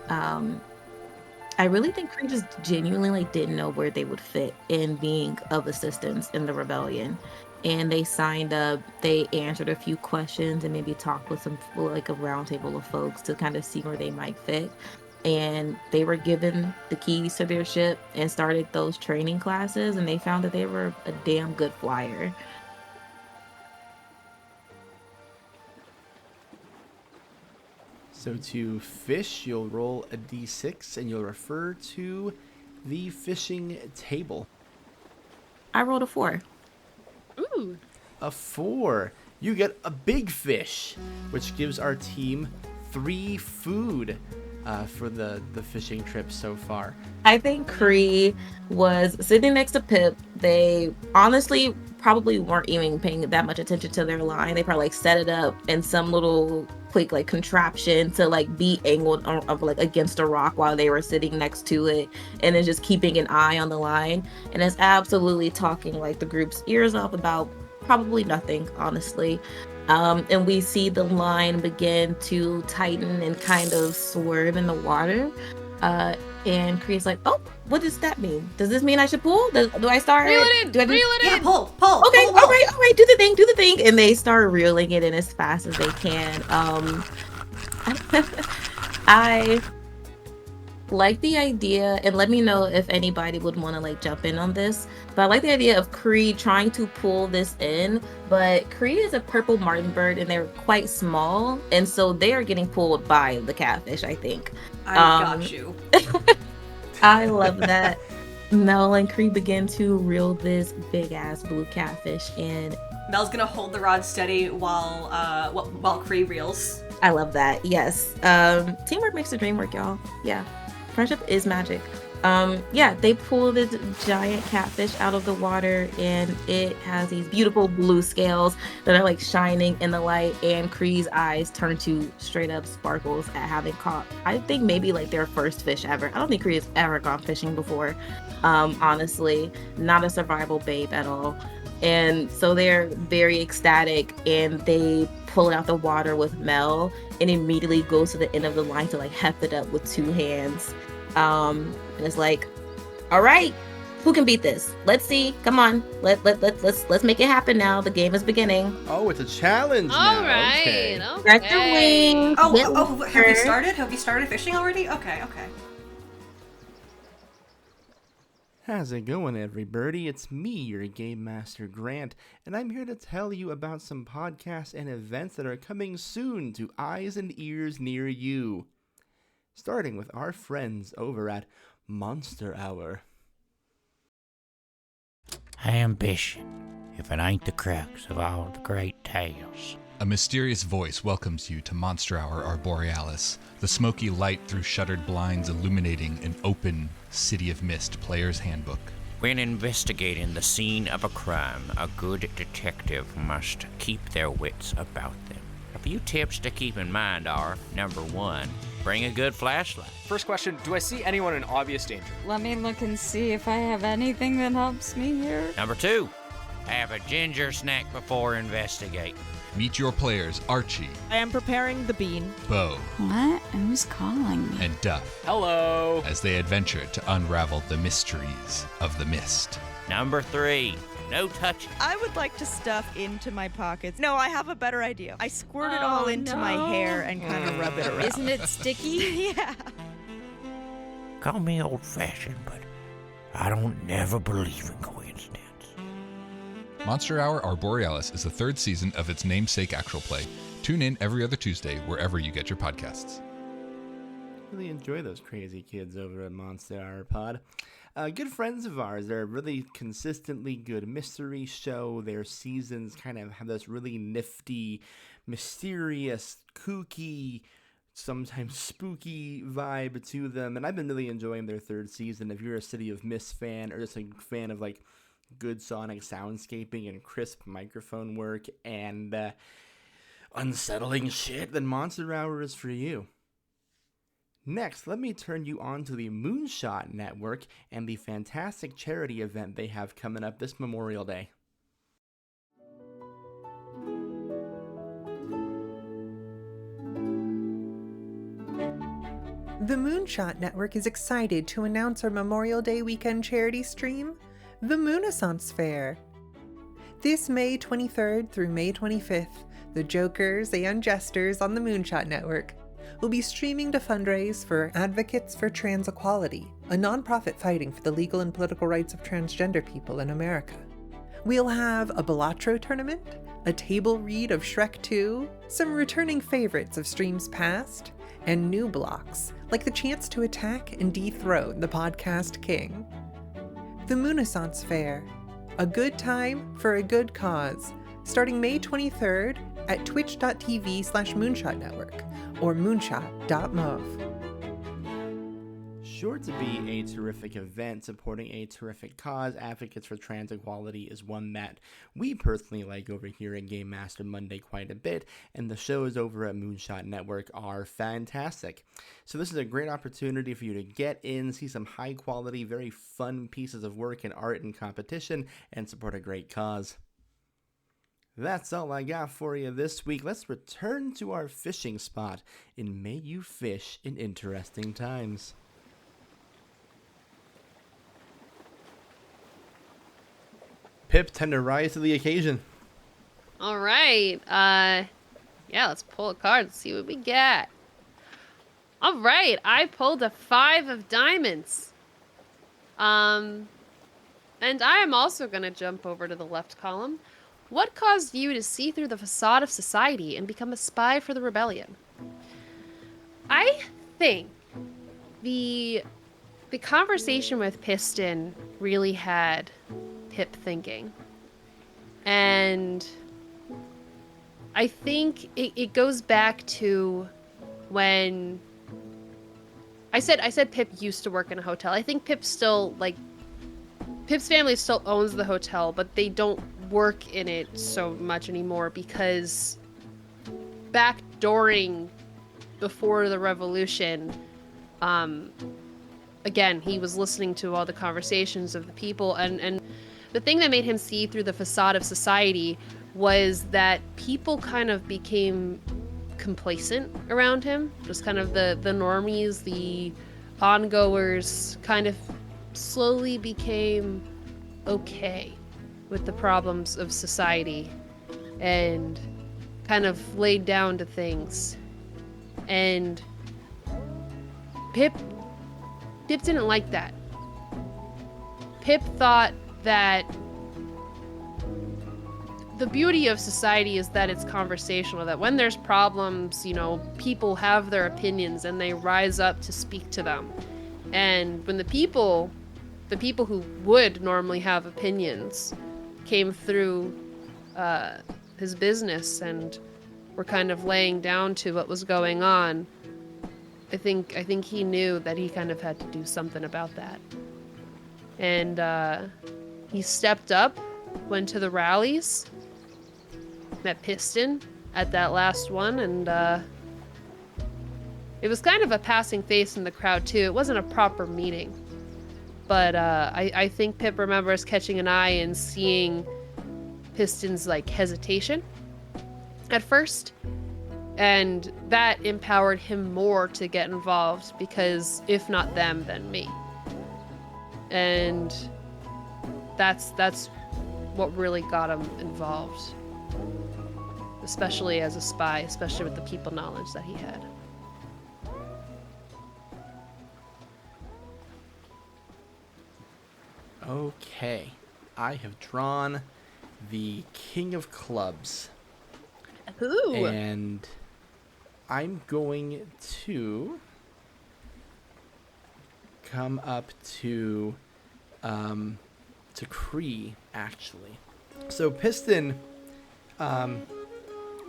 I really think Khrie just genuinely like didn't know where they would fit in being of assistance in the rebellion. And they signed up, they answered a few questions and maybe talked with like a round table of folks to kind of see where they might fit. And they were given the keys to their ship and started those training classes, and they found that they were a damn good flyer. So to fish, you'll roll a d6 and you'll refer to the fishing table. I rolled a 4. Ooh. A 4. You get a big fish, which gives our team 3 food for the fishing trip so far. I think Khrie was sitting next to Pip. They honestly probably weren't even paying that much attention to their line. They probably like set it up in some little quick like contraption to like be angled like against a rock while they were sitting next to it, and then just keeping an eye on the line. And it's absolutely talking like the group's ears off about probably nothing, honestly. And we see the line begin to tighten and kind of swerve in the water. And Khrie's like, oh, what does that mean? Does this mean I should pull? Do I start? Reel it in! Do I do? Reel it Yeah, in! pull. Okay, pull. all right, do the thing. And they start reeling it in as fast as they can. I like the idea, and let me know if anybody would want to like jump in on this, but I like the idea of Khrie trying to pull this in, but Khrie is a purple martin bird and they're quite small, and so they are getting pulled by the catfish, I think. I got you. I love that. Mel and Khrie begin to reel this big ass blue catfish, and Mel's gonna hold the rod steady while Khrie reels. I love that. Yes. Teamwork makes the dream work, y'all. Yeah. Friendship is magic. Yeah, they pull this giant catfish out of the water, and it has these beautiful blue scales that are like shining in the light, and Khrie's eyes turn to straight up sparkles at having caught, I think maybe like their first fish ever. I don't think Khrie has ever gone fishing before. Honestly, not a survival babe at all. And so they're very ecstatic, and they pull it out the water with Mel, and immediately goes to the end of the line to like heft it up with 2 hands. And it's like, all right, who can beat this? Let's see. Come on, let's make it happen now. The game is beginning. Oh, it's a challenge All now. right. Okay. Stretch your wings. Oh, have we started? Have we started fishing already? Okay. How's it going, everybody? It's me, your Game Master Grant, and I'm here to tell you about some podcasts and events that are coming soon to eyes and ears near you. Starting with our friends over at Monster Hour. Ambition, if it ain't the crux of all the great tales. A mysterious voice welcomes you to Monster Hour Arborealis, the smoky light through shuttered blinds illuminating an open City of Mist player's handbook. When investigating the scene of a crime, a good detective must keep their wits about them. A few tips to keep in mind are, number 1, bring a good flashlight. First question, do I see anyone in obvious danger? Let me look and see if I have anything that helps me here. Number 2, have a ginger snack before investigating. Meet your players Archie, I am preparing the bean. Bo, What? Who's calling me? and Duff Hello. as they adventure to unravel the mysteries of the mist. Number 3, no touching. I would like to stuff into my pockets. No, I have a better idea. I squirt it all into my hair and kind of rub it around. Isn't it sticky? Yeah. Call me old-fashioned, but I don't never believe in coincidence. Monster Hour Arborealis is the third season of its namesake actual play. Tune in every other Tuesday wherever you get your podcasts. Really enjoy those crazy kids over at Monster Hour Pod. Good friends of ours. They're a really consistently good mystery show. Their seasons kind of have this really nifty, mysterious, kooky, sometimes spooky vibe to them. And I've been really enjoying their third season. If you're a City of Mist fan or just a fan of like good sonic soundscaping and crisp microphone work and unsettling shit, then Monster Hour is for you. Next, let me turn you on to the Moonshot Network and the fantastic charity event they have coming up this Memorial Day. The Moonshot Network is excited to announce our Memorial Day weekend charity stream, the Moonaissance Fair. This May 23rd through May 25th, the Jokers and Jesters on the Moonshot Network will be streaming to fundraise for Advocates for Trans Equality, a nonprofit fighting for the legal and political rights of transgender people in America. We'll have a Balatro tournament, a table read of Shrek 2, some returning favorites of streams past, and new blocks, like the chance to attack and dethrone the podcast king. The Moonaissance Fair, a good time for a good cause, starting May 23rd at twitch.tv/moonshotnetwork or moonshot.mov. Sure to be a terrific event supporting a terrific cause. Advocates for Trans Equality is one that we personally like over here at Game Master Monday quite a bit, and the shows over at Moonshot Network are fantastic. So this is a great opportunity for you to get in, see some high quality, very fun pieces of work and art and competition, and support a great cause. That's all I got for you this week. Let's return to our fishing spot in May You Fish in Interesting Times. Pip, tend to rise to the occasion. All right. Yeah, let's pull a card and see what we get. All right. I pulled a 5 of diamonds. And I am also going to jump over to the left column. What caused you to see through the facade of society and become a spy for the rebellion? I think the conversation with Piston really had Pip thinking. And I think it goes back to when I said Pip used to work in a hotel. I think Pip's family still owns the hotel, but they don't work in it so much anymore because back before the revolution, again, he was listening to all the conversations of the people, and the thing that made him see through the facade of society was that people kind of became complacent around him. Just kind of the normies, the ongoers kind of slowly became okay with the problems of society and kind of laid down to things. And Pip didn't like that. Pip thought that the beauty of society is that it's conversational, that when there's problems, people have their opinions and they rise up to speak to them. And when the people who would normally have opinions came through his business and were kind of laying down to what was going on, I think he knew that he kind of had to do something about that. And he stepped up, went to the rallies, met Piston at that last one, and it was kind of a passing face in the crowd too. It wasn't a proper meeting. But I think Pip remembers catching an eye and seeing Piston's hesitation. at first. And that empowered him more to get involved because if not them, then me. And that's what really got him involved. Especially as a spy, especially with the people knowledge that he had. Okay, I have drawn the King of Clubs. Ooh. And I'm going to come up to Khrie, actually. So Piston,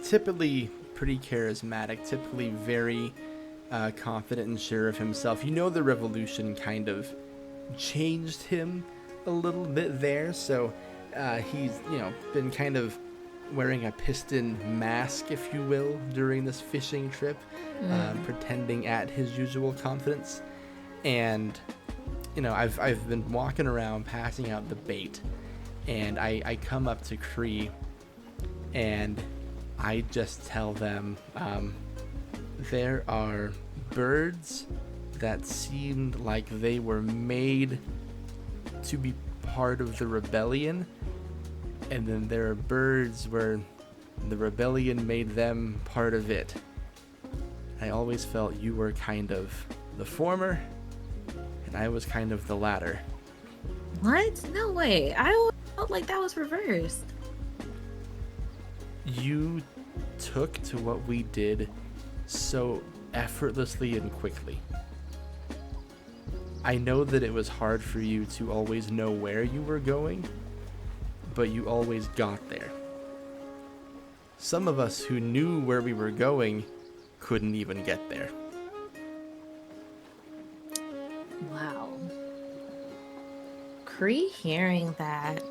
typically pretty charismatic, typically very confident and sure of himself. You know, the revolution kind of changed him a little bit there, so he's, been kind of wearing a Piston mask, if you will, during this fishing trip, pretending at his usual confidence. And, I've been walking around passing out the bait, and I come up to Khrie, and I just tell them, there are birds that seemed like they were made to be part of the rebellion, and then there are birds where the rebellion made them part of it. I always felt you were kind of the former, and I was kind of the latter. What? No way. I always felt like that was reversed. You took to what we did so effortlessly and quickly. I know that it was hard for you to always know where you were going, but you always got there. Some of us who knew where we were going couldn't even get there. Wow. Khrie hearing that.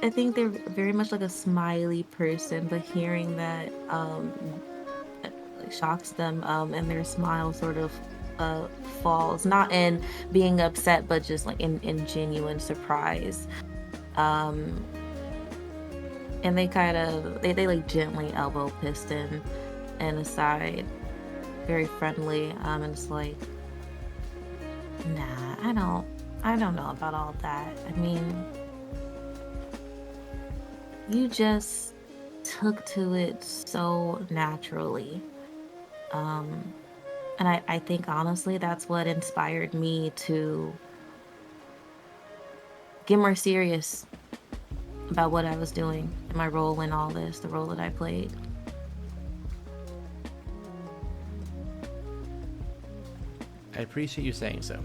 I think they're very much like a smiley person, but hearing that shocks them, and their smile sort of falls, not in being upset, but just like in genuine surprise. And they kind of they like gently elbow Piston and aside, very friendly, and it's like, nah, I don't know about all that. I mean, you just took to it so naturally. And I think honestly that's what inspired me to get more serious about what I was doing and my role in all this, the role that I played. I appreciate you saying so.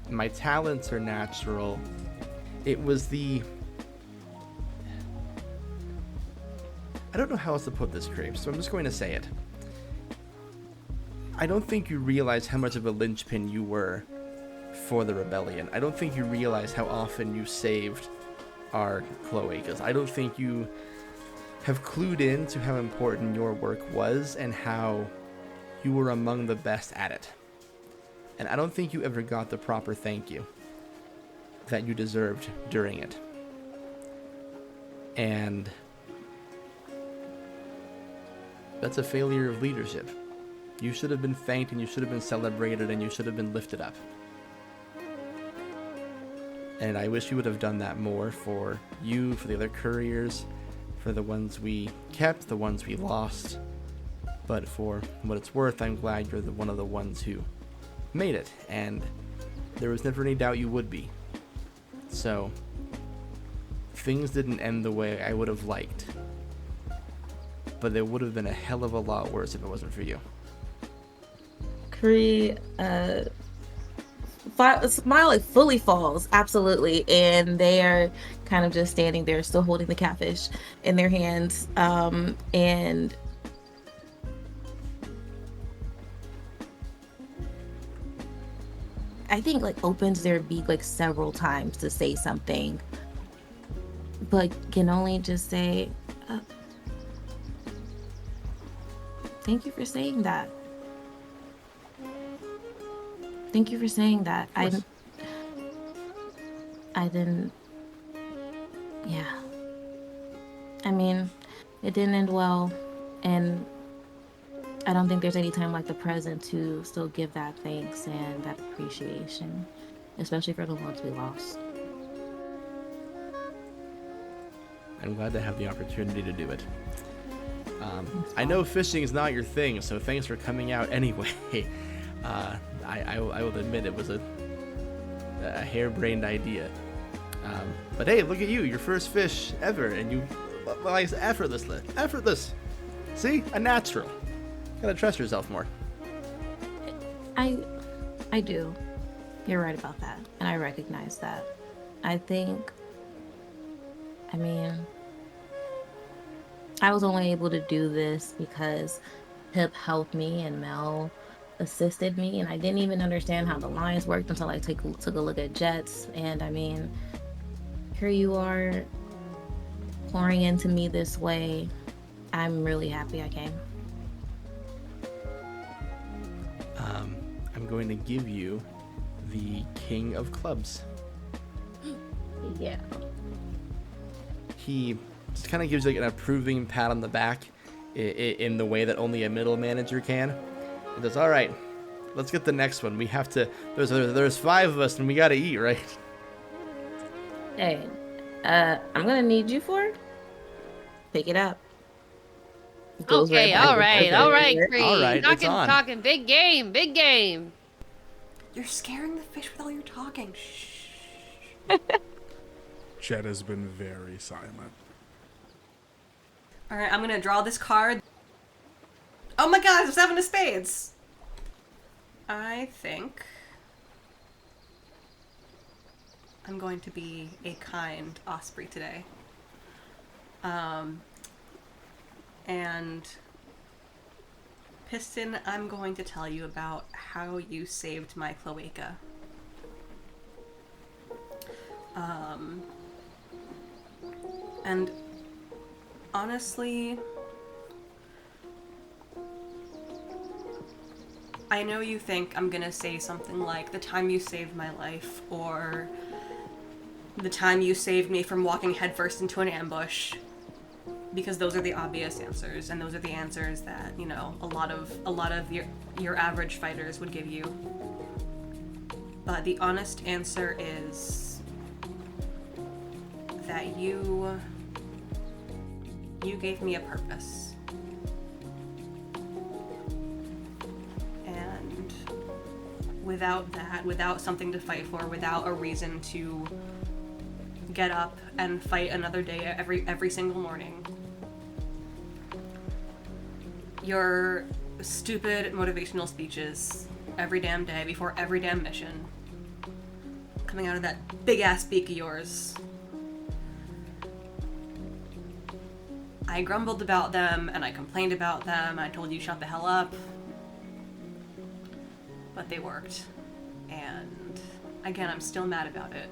My talents are natural. It was I don't know how else to put this, Khrie, so I'm just going to say it. I don't think you realize how much of a linchpin you were for the rebellion. I don't think you realize how often you saved our cloacas. I don't think you have clued in to how important your work was and how you were among the best at it. And I don't think you ever got the proper thank you that you deserved during it. And that's a failure of leadership. You should have been thanked, and you should have been celebrated, and you should have been lifted up. And I wish you would have done that more for you, for the other couriers, for the ones we kept, the ones we lost. But for what it's worth, I'm glad you're one of the ones who made it, and there was never any doubt you would be. So, things didn't end the way I would have liked, but it would have been a hell of a lot worse if it wasn't for you. Khrie, smile like fully falls, absolutely, and they are kind of just standing there, still holding the catfish in their hands, and I think like opens their beak like several times to say something, but can only just say, thank you for saying that. Thank you for saying that. I didn't Yeah. I mean, it didn't end well, and I don't think there's any time like the present to still give that thanks and that appreciation, especially for the ones we lost. I'm glad to have the opportunity to do it. I know fishing is not your thing, so thanks for coming out anyway. I will admit it was a harebrained idea. But hey, look at you, your first fish ever, and you, like, effortless. See, a natural. Gotta trust yourself more. I do. You're right about that, and I recognize that. I was only able to do this because Pip helped me and Mel assisted me, and I didn't even understand how the lines worked until I took a look at Jett's. And I mean, here you are pouring into me this way. I'm really happy I came. I'm going to give you the King of Clubs. Yeah. He just kind of gives you like an approving pat on the back in the way that only a middle manager can. He goes, all right, let's get the next one. We have to, there's 5 of us and we got to eat, right? Hey, I'm gonna need you for it. Pick it up. Goes Okay, right back. all right, Khrie. All right, it's on. Talking big game. You're scaring the fish with all your talking. Shh. Jett has been very silent. All right, I'm gonna draw this card. Oh my god, it's 7 of spades. I think I'm going to be a kind Osprey today. And Piston, I'm going to tell you about how you saved my cloaca. And honestly, I know you think I'm gonna say something like, the time you saved my life, or the time you saved me from walking headfirst into an ambush, because those are the obvious answers, and those are the answers that, you know, a lot of your average fighters would give you. But the honest answer is that you gave me a purpose. And without that, without something to fight for, without a reason to get up and fight another day every single morning, your stupid motivational speeches every damn day before every damn mission, coming out of that big ass beak of yours, I grumbled about them and I complained about them. I told you shut the hell up, but they worked. And again, I'm still mad about it.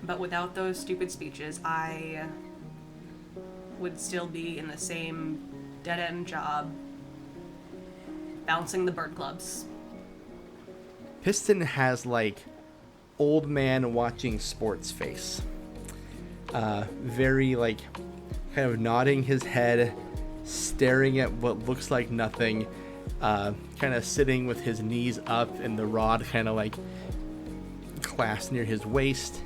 But without those stupid speeches, I would still be in the same dead-end job, bouncing the bird clubs. Piston has like old man watching sports face. Very like kind of nodding his head, staring at what looks like nothing, kind of sitting with his knees up and the rod kind of like clasped near his waist.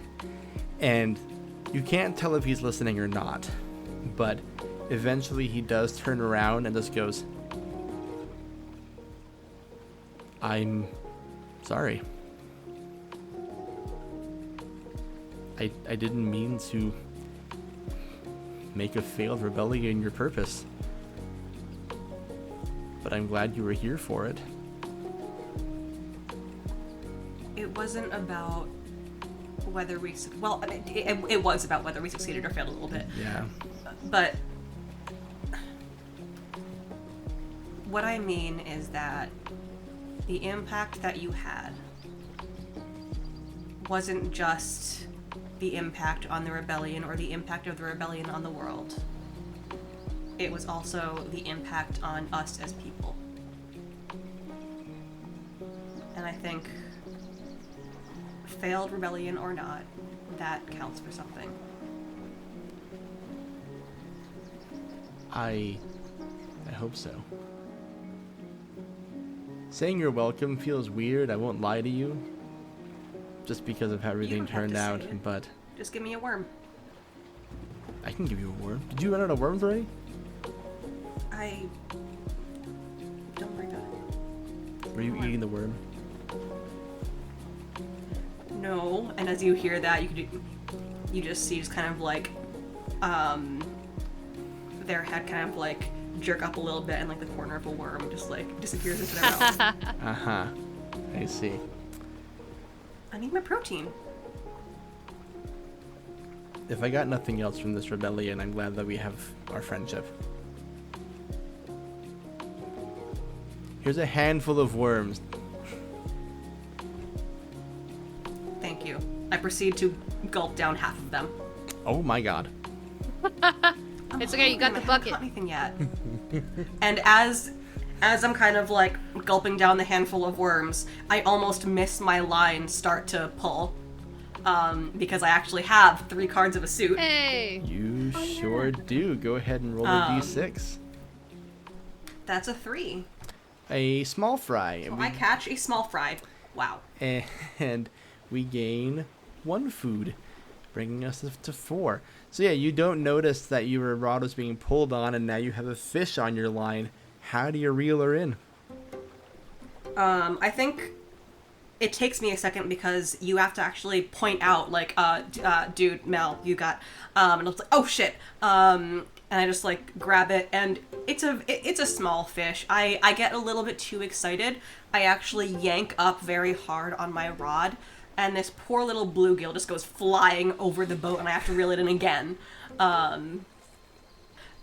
And you can't tell if he's listening or not, but eventually he does turn around and just goes, I'm sorry. I didn't mean to make a failed rebellion your purpose, but I'm glad you were here for it. It wasn't about whether we, well, it was about whether we succeeded or failed a little bit. Yeah. But what I mean is that the impact that you had wasn't just the impact on the rebellion or the impact of the rebellion on the world. It was also the impact on us as people. And I think, failed rebellion or not, that counts for something. I hope so. Saying you're welcome feels weird, I won't lie to you. Just because of how everything turned out, but... Just give me a worm. I can give you a worm. Did you run out of worms already? Don't worry about it. Were you eating the worm? No, and as you hear that, you just see kind of like, their head kind of like jerk up a little bit, and like the corner of a worm just like disappears into their mouth. Uh-huh. I see. I need my protein. If I got nothing else from this rebellion, I'm glad that we have our friendship. Here's a handful of worms. Thank you. I proceed to gulp down half of them. Oh my god. It's okay, you got the bucket. I haven't caught anything yet. And as I'm kind of like gulping down the handful of worms, I almost miss my line start to pull. Because I actually have 3 cards of a suit. Hey! You sure do. Go ahead and roll a d6. That's a 3. A small fry. So I catch a small fry. Wow. And we gain 1 food, bringing us to 4. So yeah, you don't notice that your rod was being pulled on, and now you have a fish on your line. How do you reel her in? I think it takes me a second because you have to actually point out, like, dude, Mel, you got, and I was like, oh shit, and I just like grab it, and it's a small fish. I get a little bit too excited. I actually yank up very hard on my rod, and this poor little bluegill just goes flying over the boat, and I have to reel it in again.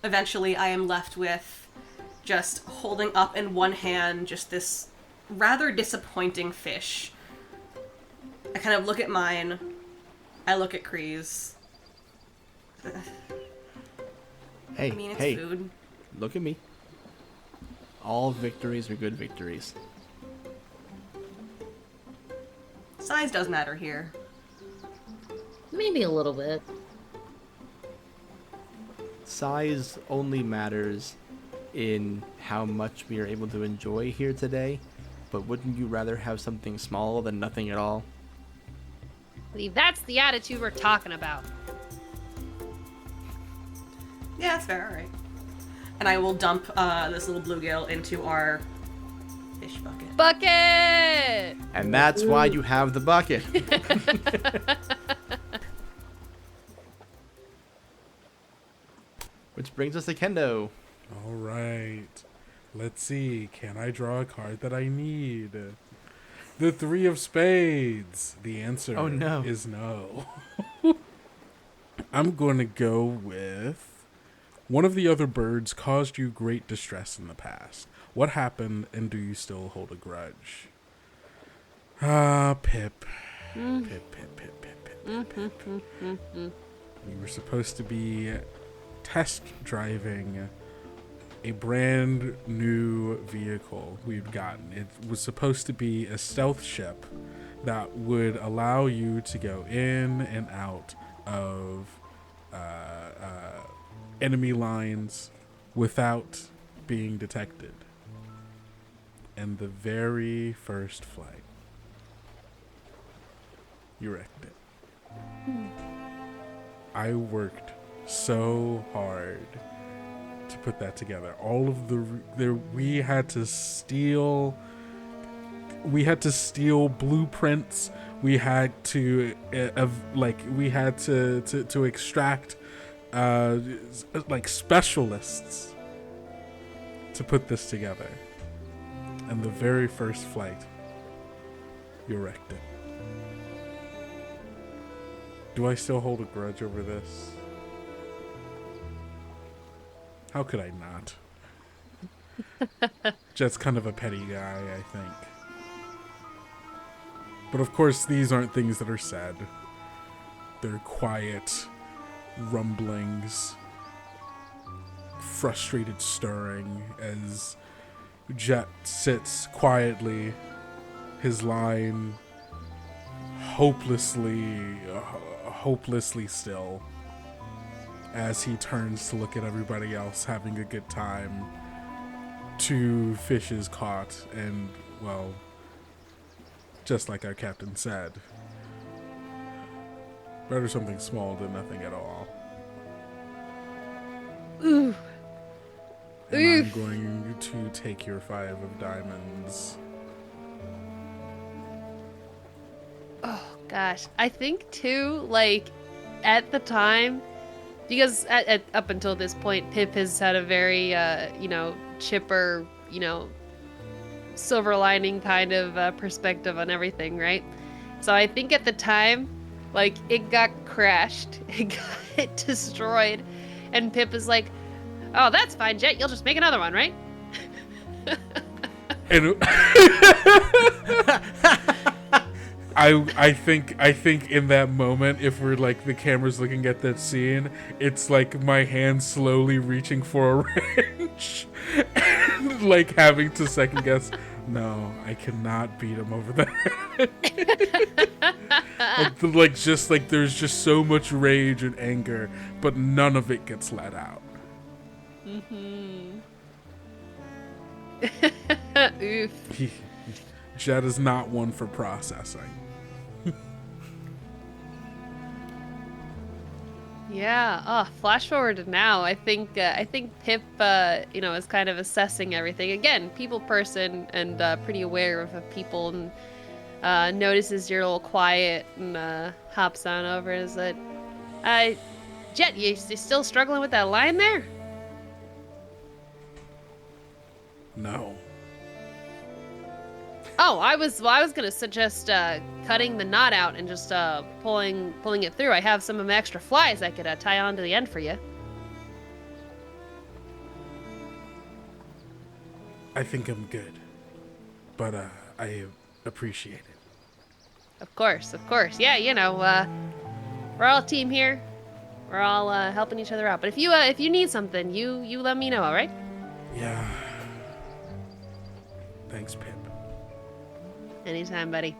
Eventually, I am left with just holding up in one hand just this rather disappointing fish. I kind of look at mine. I look at Khrie's. Hey, I mean, it's hey, food. Look at me. All victories are good victories. Size does matter here. Maybe a little bit. Size only matters in how much we are able to enjoy here today, but wouldn't you rather have something small than nothing at all? I believe that's the attitude we're talking about. Yeah, that's fair, alright. And I will dump this little bluegill into our fish bucket. Bucket! And that's why you have the bucket. Which brings us to Kendo. All right. Let's see. Can I draw a card that I need? The 3 of spades. The answer is no. I'm going to go with one of the other birds caused you great distress in the past. What happened, and do you still hold a grudge? Pip. Pip. We were supposed to be test driving a brand new vehicle we'd gotten. It was supposed to be a stealth ship that would allow you to go in and out of enemy lines without being detected. And the very first flight, you wrecked it. I worked so hard to put that together. All of we had to steal blueprints. We had to to extract like specialists to put this together. And the very first flight, you wrecked it. Do I still hold a grudge over this? How could I not? Jett's kind of a petty guy, I think. But of course, these aren't things that are said. They're quiet rumblings, frustrated stirring as Jett sits quietly, his line hopelessly hopelessly still as he turns to look at everybody else having a good time. 2 fishes caught, and, well, just like our captain said, better something small than nothing at all. Ooh. And Oof. I'm going to take your 5 of diamonds. Oh gosh, I think too, like, at the time, because up until this point, Pip has had a very, chipper, silver lining kind of perspective on everything, right? So I think at the time, like, it got crashed, it got destroyed, and Pip is like, "Oh, that's fine, Jett. You'll just make another one, right?" And I think in that moment, if we're like the camera's looking at that scene, it's like my hand slowly reaching for a wrench, and like having to second guess. No, I cannot beat him over the head. like there's just so much rage and anger, but none of it gets let out. Mm-hmm. Oof. Jett is not one for processing. Yeah. Oh, flash forward to now. I think Pip, is kind of assessing everything. Again, people person and pretty aware of people, and notices you're a little quiet and hops on over and is like, Jett, you still struggling with that line there? No. Oh, I was gonna suggest cutting the knot out and just pulling it through. I have some of my extra flies I could tie on to the end for you. I think I'm good, but I appreciate it. Of course. Yeah, we're all a team here. We're all helping each other out. But if you need something, you let me know, all right? Yeah. Thanks, Pip. Anytime, buddy.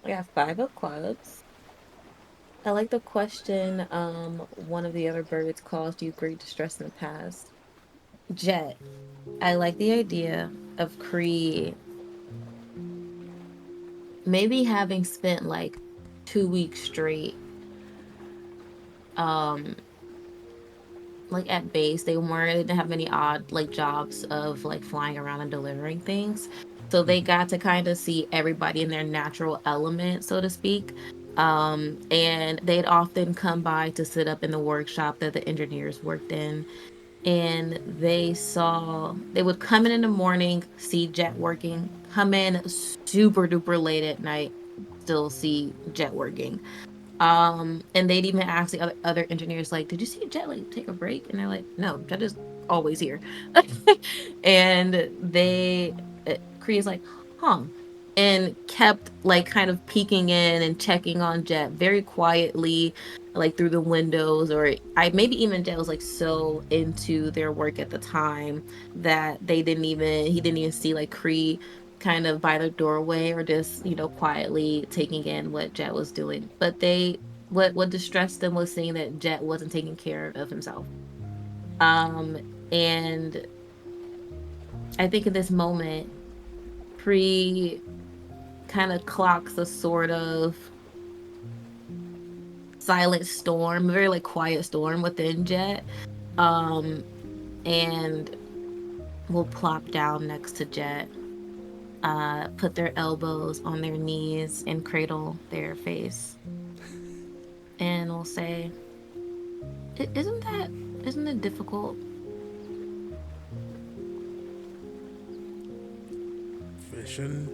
I got 5 of clubs. I like the question, one of the other birds caused you great distress in the past. Jett, I like the idea of Khrie maybe having spent like 2 weeks straight like at base. They didn't have many odd like jobs of like flying around and delivering things, so they got to kind of see everybody in their natural element, so to speak. And they'd often come by to sit up in the workshop that the engineers worked in, and they would come in the morning, see Jett working, come in super duper late at night, still see Jett working. And they'd even ask the other engineers, like, "Did you see Jett like take a break?" And they're like, "No, Jett is always here." And Khree's like, "Huh," and kept like kind of peeking in and checking on Jett very quietly, like through the windows, or maybe even Jett was like so into their work at the time that he didn't even see like Khrie kind of by the doorway, or just quietly taking in what Jett was doing. But what distressed them was seeing that Jett wasn't taking care of himself. And I think in this moment, Khrie kind of clocks a sort of silent storm, very like quiet storm within Jett, and will plop down next to Jett, put their elbows on their knees and cradle their face, and will say, isn't it difficult fishing,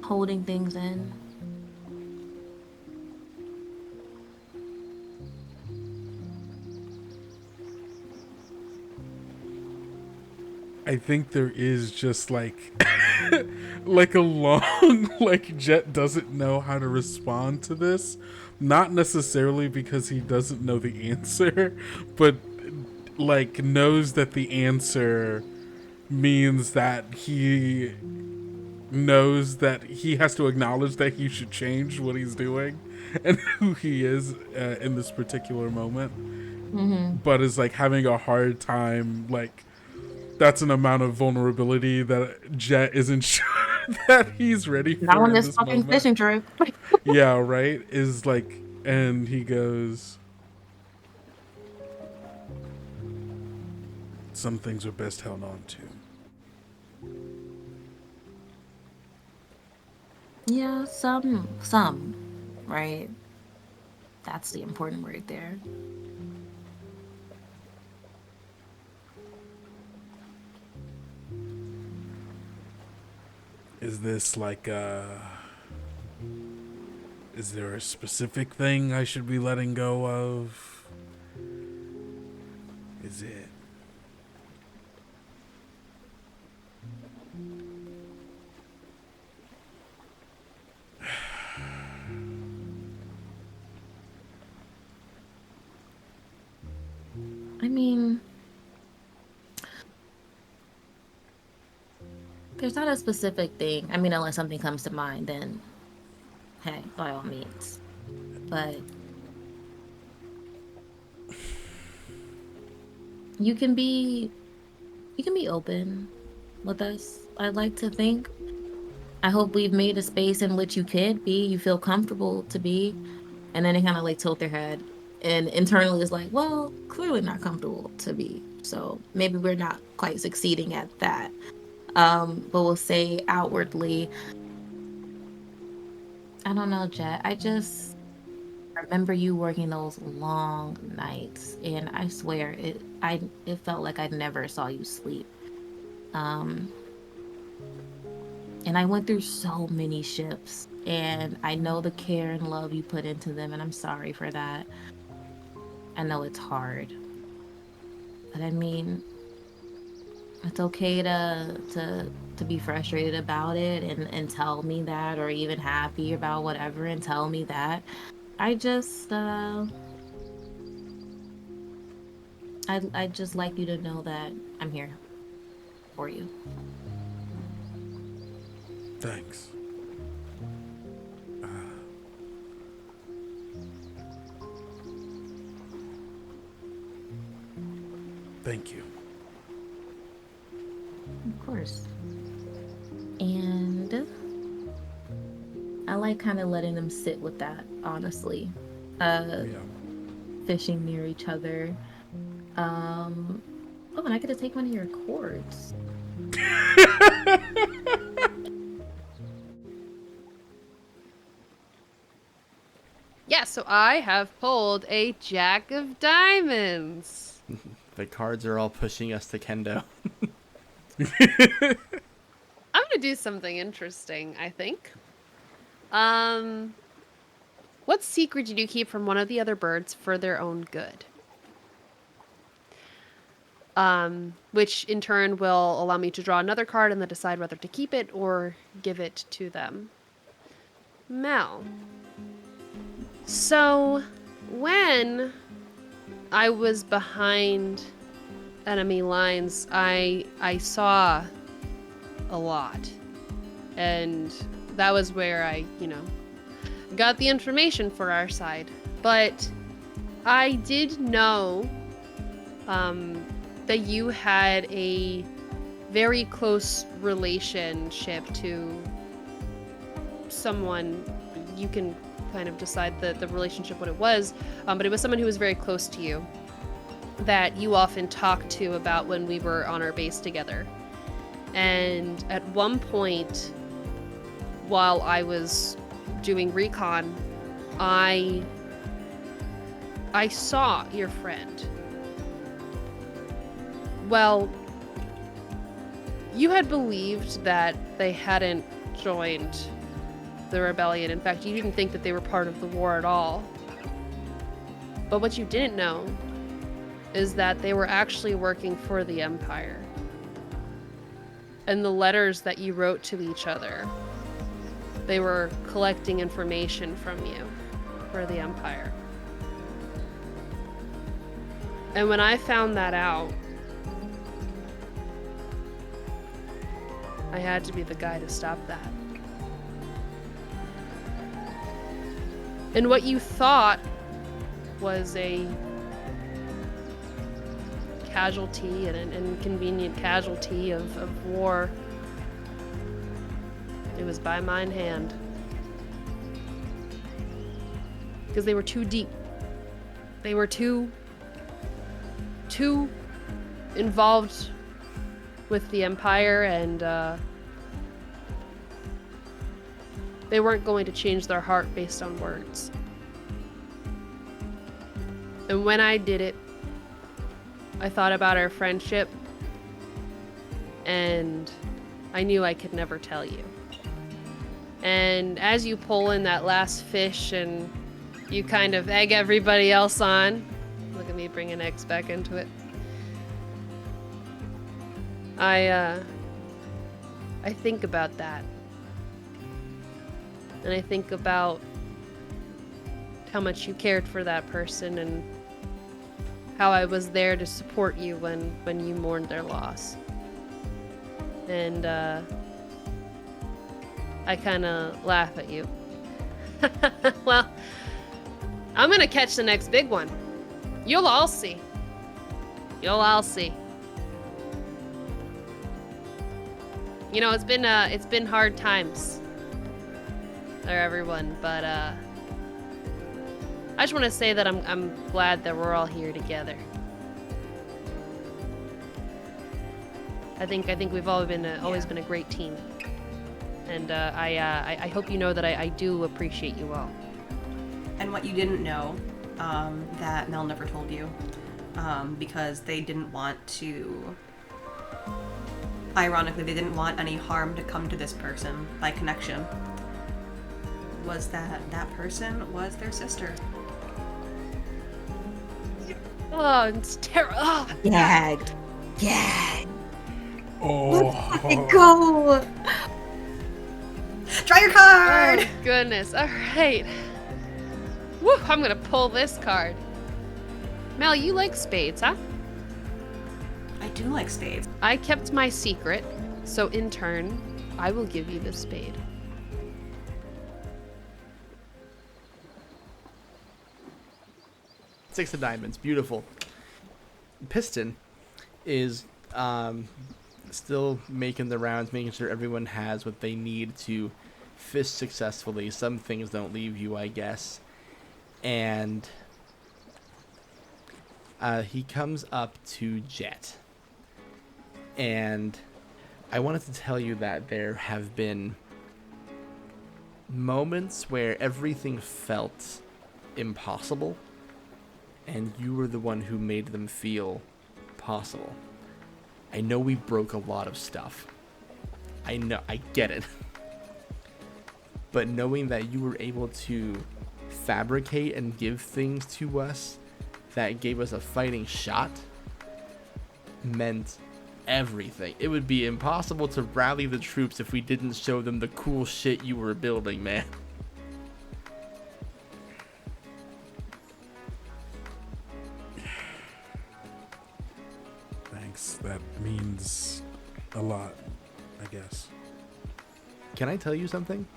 holding things in? I think there is just like like a long, like Jett doesn't know how to respond to this. Not necessarily because he doesn't know the answer, but like knows that the answer means that he knows that he has to acknowledge that he should change what he's doing and who he is in this particular moment. But is like having a hard time, like that's an amount of vulnerability that Jett isn't sure that he's ready for. Not on in this fucking moment. fishing trip. Yeah, right? Is like, and he goes, some things are best held on to. Yeah, some, right? That's the important word there. Is this like is there a specific thing I should be letting go of? Is it? I mean, there's not a specific thing. I mean, unless something comes to mind, then hey, by all means. But you can be open with us. I'd like to think. I hope we've made a space in which you could be, you feel comfortable to be. And then they kind of like tilt their head and internally is like, well, clearly not comfortable to be. So maybe we're not quite succeeding at that. But we'll say outwardly, I don't know, Jett. I just remember you working those long nights, and I swear it felt like I never saw you sleep. And I went through so many shifts, and I know the care and love you put into them, and I'm sorry for that. I know it's hard, but I mean, it's okay to be frustrated about it and tell me that, or even happy about whatever and tell me that. I just I'd just like you to know that I'm here for you. Thanks. Thank you. Of course. And I like kind of letting them sit with that, honestly. Fishing near each other. Oh, and I get to take one of your cords. Yeah, so I have pulled a Jack of Diamonds. The cards are all pushing us to Kendo. I'm gonna do something interesting, I think. What secret did you keep from one of the other birds for their own good? Which in turn will allow me to draw another card and then decide whether to keep it or give it to them. Mel. So, when I was behind enemy lines, I saw a lot. And that was where I, got the information for our side. But I did know that you had a very close relationship to someone. You can kind of decide the relationship, what it was, but it was someone who was very close to you that you often talked to about when we were on our base together. And at one point, while I was doing recon, I saw your friend. Well, you had believed that they hadn't joined the rebellion. In fact, you didn't think that they were part of the war at all. But what you didn't know is that they were actually working for the Empire. and the letters that you wrote to each other. They were collecting information from you for the Empire. And when I found that out, I had to be the guy to stop that. And what you thought was a casualty, an inconvenient casualty of war, it was by mine hand. Because they were too deep. They were too involved with the Empire, and they weren't going to change their heart based on words. And when I did it, I thought about our friendship, and I knew I could never tell you. And as you pull in that last fish and you kind of egg everybody else on, look at me bringing eggs back into it, I think about that. And I think about how much you cared for that person and how I was there to support you when you mourned their loss. And I kind of laugh at you. Well, I'm gonna catch the next big one. You'll all see. You'll all see. You know, it's been hard times for everyone, but I just want to say that I'm glad that we're all here together. I think we've all been always been a great team, and I hope you know that I do appreciate you all. And what you didn't know, that Mel never told you, because they didn't want to. Ironically, they didn't want any harm to come to this person by connection. Was that person was their sister. Oh, it's terrible. Oh. Gagged. Gagged. Oh. Let go. Draw your card! Oh, goodness. All right. Woo, I'm gonna pull this card. Mel, you like spades, huh? I do like spades. I kept my secret, so in turn, I will give you the spade. Six of diamonds, beautiful. Piston is still making the rounds, making sure everyone has what they need to fish successfully. Some things don't leave you, I guess. And he comes up to Jett. And I wanted to tell you that there have been moments where everything felt impossible, and you were the one who made them feel possible. I know we broke a lot of stuff. I know, I get it. But knowing that you were able to fabricate and give things to us that gave us a fighting shot meant everything. It would be impossible to rally the troops if we didn't show them the cool shit you were building, man. Thanks. That means a lot, I guess. Can I tell you something?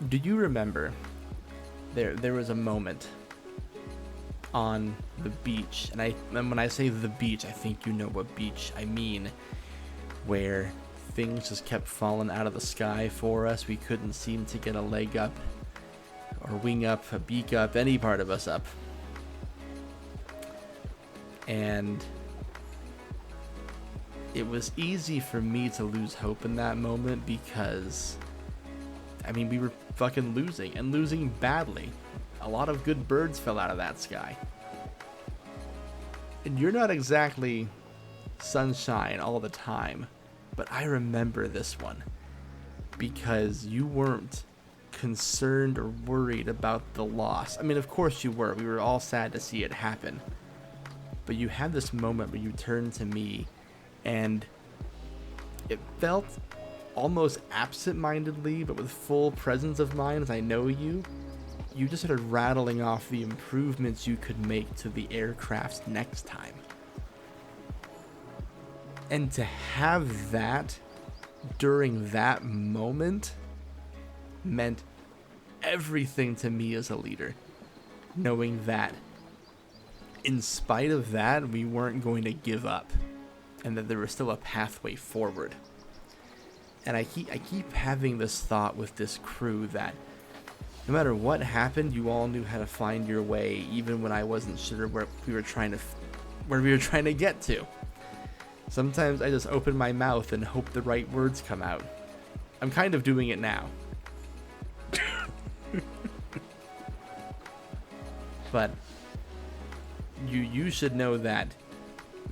Do you remember there was a moment on the beach, and when I say the beach, I think you know what beach I mean, where things just kept falling out of the sky for us. We couldn't seem to get a leg up, or wing up, a beak up, any part of us up. And it was easy for me to lose hope in that moment because, I mean, we were fucking losing, and losing badly. A lot of good birds fell out of that sky. And you're not exactly sunshine all the time, but I remember this one because you weren't concerned or worried about the loss. I mean, of course you were. We were all sad to see it happen. But you had this moment where you turned to me And it felt almost absent-mindedly, but with full presence of mind, as I know you just started rattling off the improvements you could make to the aircraft next time. And to have that during that moment meant everything to me as a leader, knowing that in spite of that, we weren't going to give up, and that there was still a pathway forward. And I keep having this thought with this crew that no matter what happened, you all knew how to find your way, even when I wasn't sure where we were trying to get to. Sometimes I just open my mouth and hope the right words come out. I'm kind of doing it now. But you should know that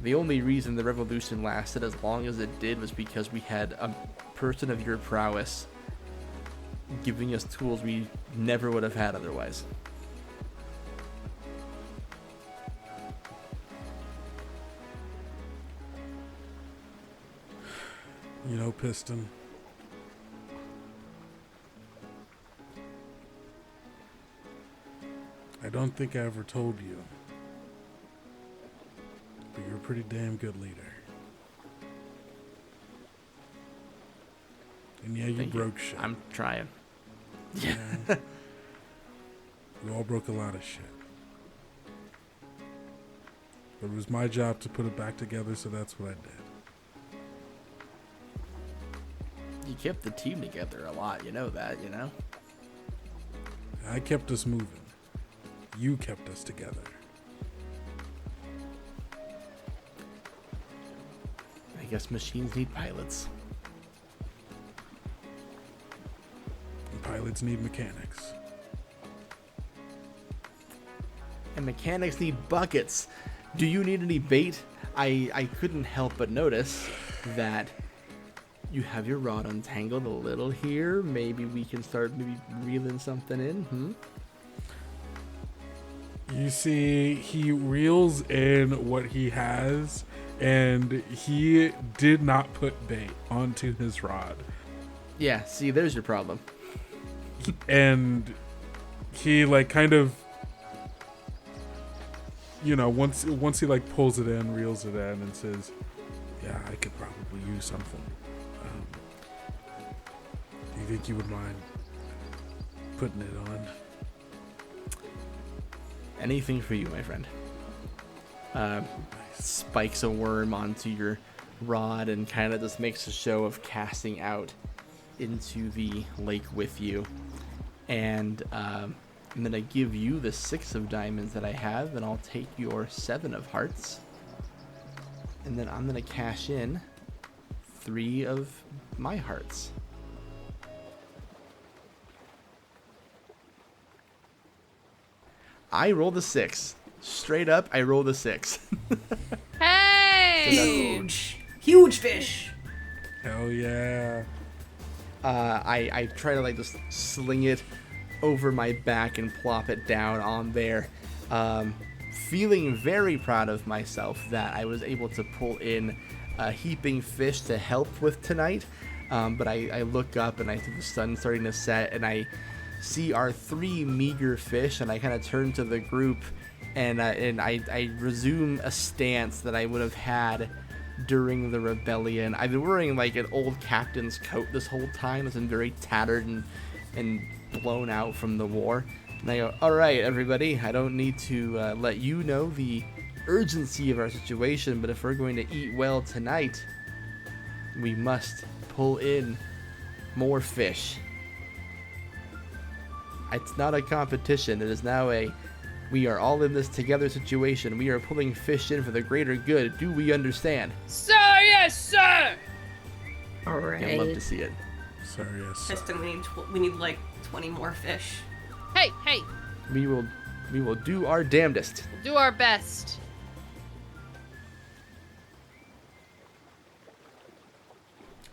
the only reason the revolution lasted as long as it did was because we had a person of your prowess giving us tools we never would have had otherwise. You know, Piston, I don't think I ever told you, but you're a pretty damn good leader. And yeah, you broke shit. I'm trying. Yeah. We all broke a lot of shit. But it was my job to put it back together, so that's what I did. You kept the team together a lot, you know that, you know? I kept us moving. You kept us together. I guess machines need pilots. And pilots need mechanics. And mechanics need buckets. Do you need any bait? I couldn't help but notice that you have your rod untangled a little here. Maybe we can start reeling something in, You see, he reels in what he has, and he did not put bait onto his rod. Yeah, see, there's your problem. And he, like, kind of, you know, once he, like, pulls it in, reels it in, and says, yeah, I could probably use something. Do you think you would mind putting it on? Anything for you, my friend. Spikes a worm onto your rod and kind of just makes a show of casting out into the lake with you. And I'm going to give you the 6 of diamonds that I have, and I'll take your 7 of hearts. And then I'm going to cash in 3 of my hearts. I rolled a 6. Straight up, I rolled a 6. Hey! Huge fish! Hell yeah. I try to like just sling it over my back and plop it down on there. Feeling very proud of myself that I was able to pull in a heaping fish to help with tonight. But I look up and I see the sun starting to set, and I see our 3 meager fish, and I kind of turn to the group and I resume a stance that I would have had during the rebellion. I've been wearing like an old captain's coat this whole time. It's been very tattered and blown out from the war. And I go, all right, everybody, I don't need to let you know the urgency of our situation, but if we're going to eat well tonight, we must pull in more fish. It's not a competition. It is now a we are all in this together situation. We are pulling fish in for the greater good. Do we understand? Sir, yes, sir! All right. I'd love to see it. Sir, yes, sir. Piston, we need like 20 more fish. Hey, hey, We will do our damnedest. we'll do our best.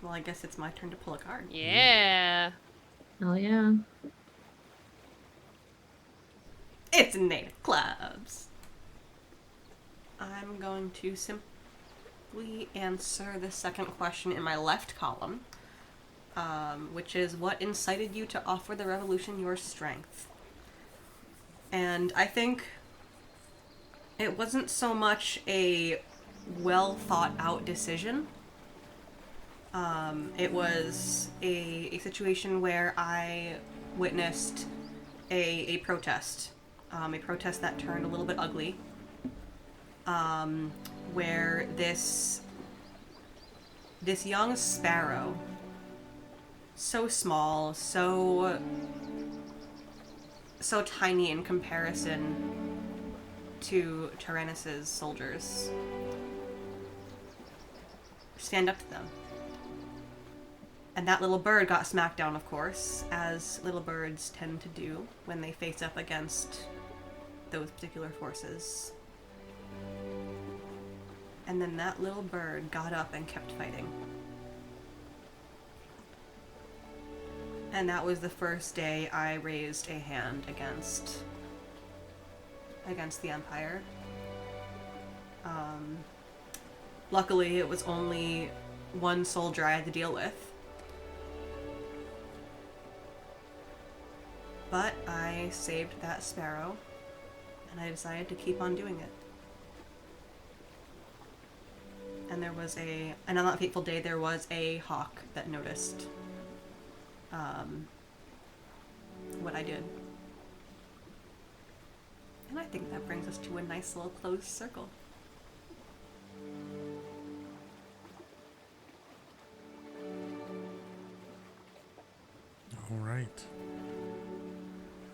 Well, I guess it's my turn to pull a card. Yeah. Oh yeah. It's Knave of Clubs. I'm going to quickly answer the second question in my left column, which is what incited you to offer the revolution your strength? And I think it wasn't so much a well thought out decision. It was a situation where I witnessed a protest that turned a little bit ugly, where this young sparrow, so small, so tiny in comparison to Tyrannus's soldiers, stand up to them. And that little bird got smacked down, of course, as little birds tend to do when they face up against those particular forces. And then that little bird got up and kept fighting. And that was the first day I raised a hand against the Empire. Luckily, it was only one soldier I had to deal with. But I saved that sparrow, and I decided to keep on doing it. And and on that fateful day, there was a hawk that noticed what I did. And I think that brings us to a nice little closed circle. All right.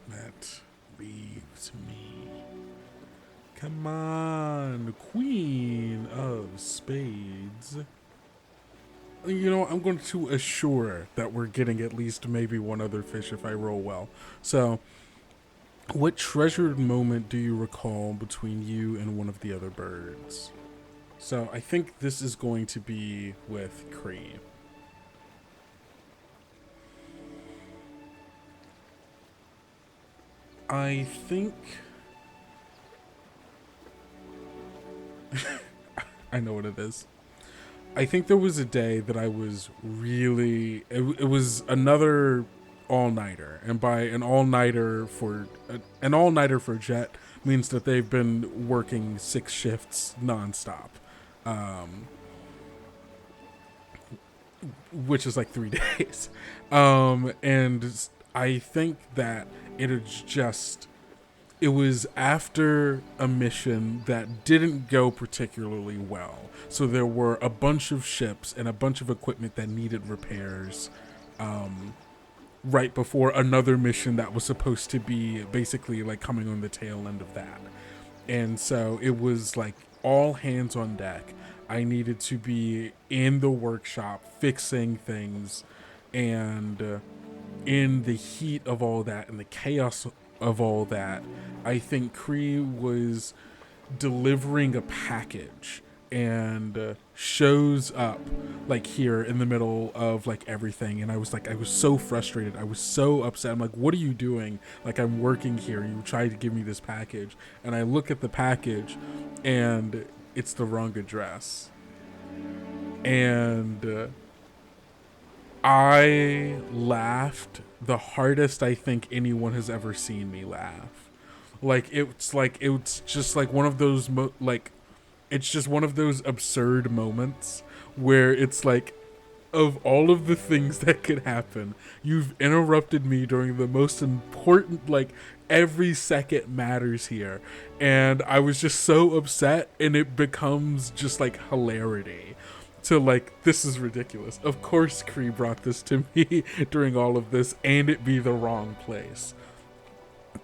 That leaves me. Come on, Queen of Spades. You know, I'm going to assure that we're getting at least maybe one other fish if I roll well. So, what treasured moment do you recall between you and one of the other birds? So, I think this is going to be with Khrie. I think... I know what it is. I think there was a day that I was really... It was another all-nighter. And by an all-nighter for Jett means that they've been working 6 shifts nonstop. Which is like 3 days. And I think that it was after a mission that didn't go particularly well. So there were a bunch of ships and a bunch of equipment that needed repairs right before another mission that was supposed to be basically like coming on the tail end of that. And so it was like all hands on deck. I needed to be in the workshop fixing things, and in the heat of all that and the chaos of all that, I think Khrie was delivering a package and shows up like here in the middle of like everything, and I was so frustrated. I was so upset. I'm like, what are you doing? Like, I'm working here. You tried to give me this package, and I look at the package and it's the wrong address. And I laughed the hardest I think anyone has ever seen me laugh. It's just like one of those it's just one of those absurd moments where it's like, of all of the things that could happen, you've interrupted me during the most important, like, every second matters here. And I was just so upset, and it becomes just like hilarity. To like, this is ridiculous. Of course Khrie brought this to me during all of this, and it be the wrong place.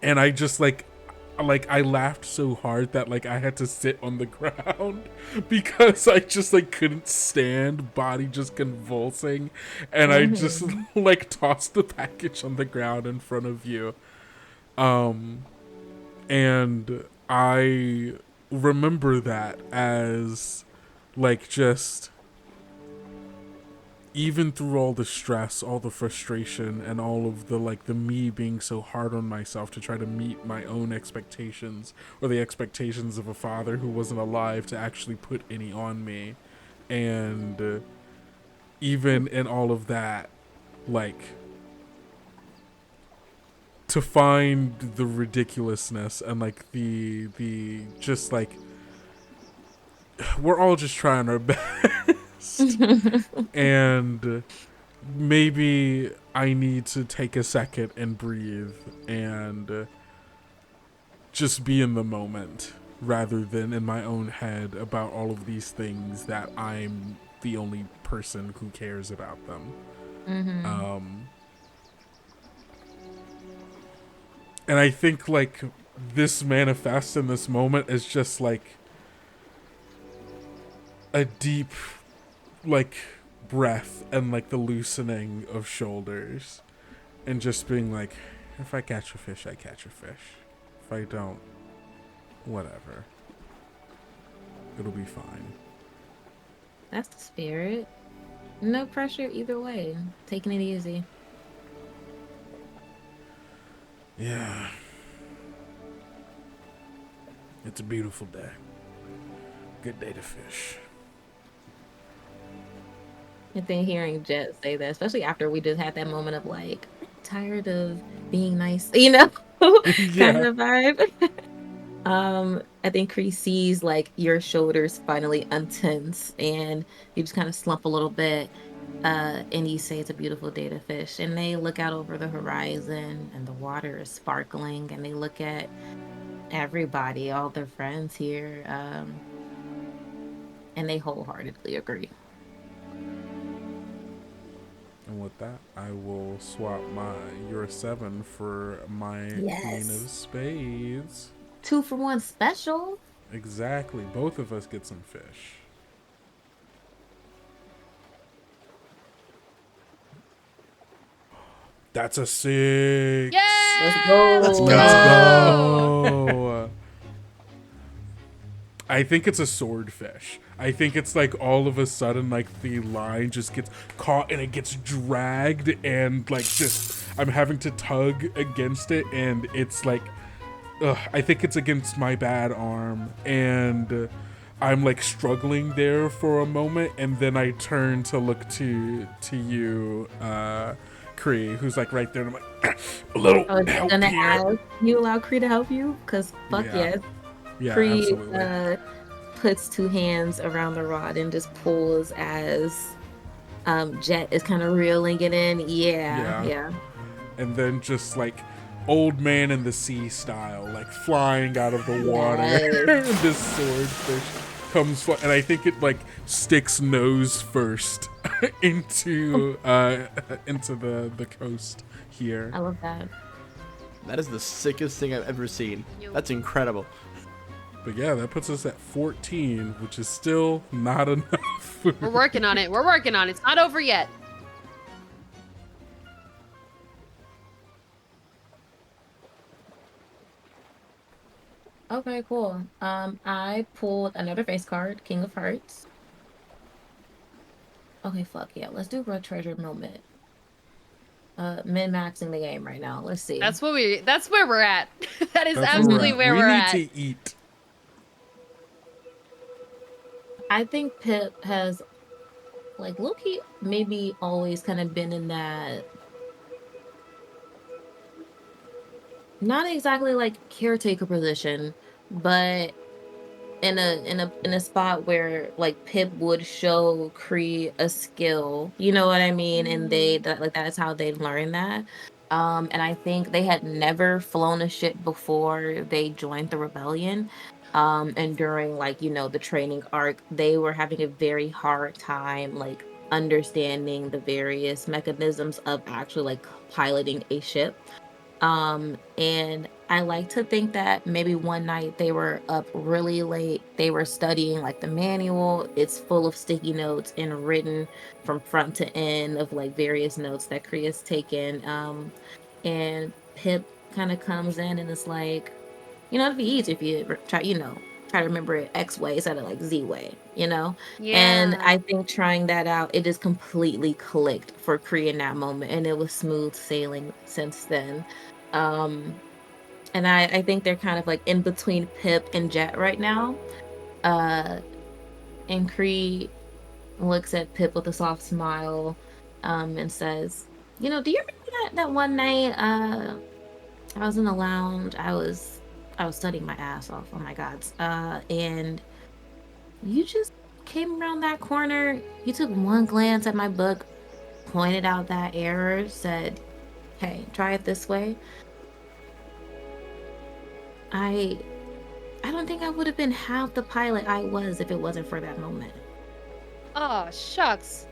And I just like I laughed so hard that like I had to sit on the ground because I just like couldn't stand, body just convulsing, and I just like tossed the package on the ground in front of you. And I remember that as like, just even through all the stress, all the frustration, and all of the like the me being so hard on myself to try to meet my own expectations, or the expectations of a father who wasn't alive to actually put any on me, And even in all of that, like, to find the ridiculousness and like the just like, we're all just trying our best. And maybe I need to take a second and breathe and just be in the moment rather than in my own head about all of these things that I'm the only person who cares about them. And I think like this manifests in this moment as just like a deep like breath and like the loosening of shoulders and just being like, if I catch a fish, I catch a fish. If I don't, whatever. It'll be fine. That's the spirit. No pressure either way. Taking it easy. Yeah. It's a beautiful day. Good day to fish. And then hearing Jett say that, especially after we just had that moment of like, tired of being nice, kind of vibe. I think Khrie sees like your shoulders finally untense and you just kind of slump a little bit. And you say it's a beautiful day to fish. And they look out over the horizon and the water is sparkling and they look at everybody, all their friends here. And they wholeheartedly agree. And with that, I will swap your 7 for my Queen of Spades. 2 for 1 special. Exactly. Both of us get some fish. That's a 6. Yeah! Let's go. Let's go. I think it's a swordfish. I think it's like all of a sudden like the line just gets caught and it gets dragged and like just I'm having to tug against it and it's like I think it's against my bad arm and I'm like struggling there for a moment and then I turn to look to you, Khrie, who's like right there and I'm like a little help here. You allow Khrie to help you? Because fuck yes. Yeah, Khrie absolutely. puts 2 hands around the rod and just pulls as Jett is kind of reeling it in. Yeah. And then just like old man in the sea style, like flying out of the water. This swordfish comes and I think it like sticks nose first into the coast here. I love that. That is the sickest thing I've ever seen. That's incredible. But yeah, that puts us at 14, which is still not enough. We're working on it. It's not over yet. Okay, cool. I pulled another face card, King of Hearts. Okay, fuck yeah. Let's do a treasure moment. Min-maxing the game right now. Let's see. That's where we're at. That is absolutely where we're at. We need to eat. I think Pip has, like, low-key maybe always kind of been in that, not exactly like caretaker position, but in a spot where like Pip would show Khrie a skill, you know what I mean? And that's how they learned that. And I think they had never flown a ship before they joined the rebellion. And during like, the training arc, they were having a very hard time like understanding the various mechanisms of actually like piloting a ship. And I like to think that maybe one night they were up really late. They were studying like the manual. It's full of sticky notes and written from front to end of like various notes that Khrie has taken. And Pip kind of comes in and it's like, it'd be easy if you try to remember it X way instead of like Z way, Yeah. And I think trying that out, it just completely clicked for Khrie in that moment. And it was smooth sailing since then. And I think they're kind of like in between Pip and Jett right now. And Khrie looks at Pip with a soft smile, and says, "You know, do you remember that one night I was in the lounge. I was studying my ass off. Oh my gods. And you just came around that corner. You took one glance at my book, pointed out that error, said, 'Hey, try it this way.' I don't think I would have been half the pilot I was if it wasn't for that moment." Oh, shucks.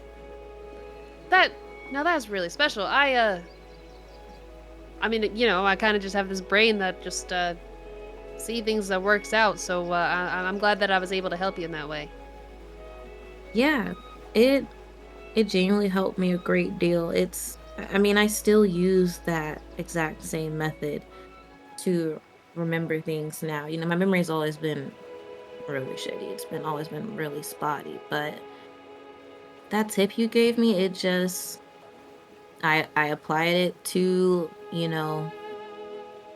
Now that's really special. I mean, you know, I kind of just have this brain that just see things that works out. So I'm glad that I was able to help you in that way. Yeah, it genuinely helped me a great deal. I mean, I still use that exact same method to remember things now. You know, my memory's always been really shitty. It's always been really spotty. But that tip you gave me, it just, I applied it to, you know,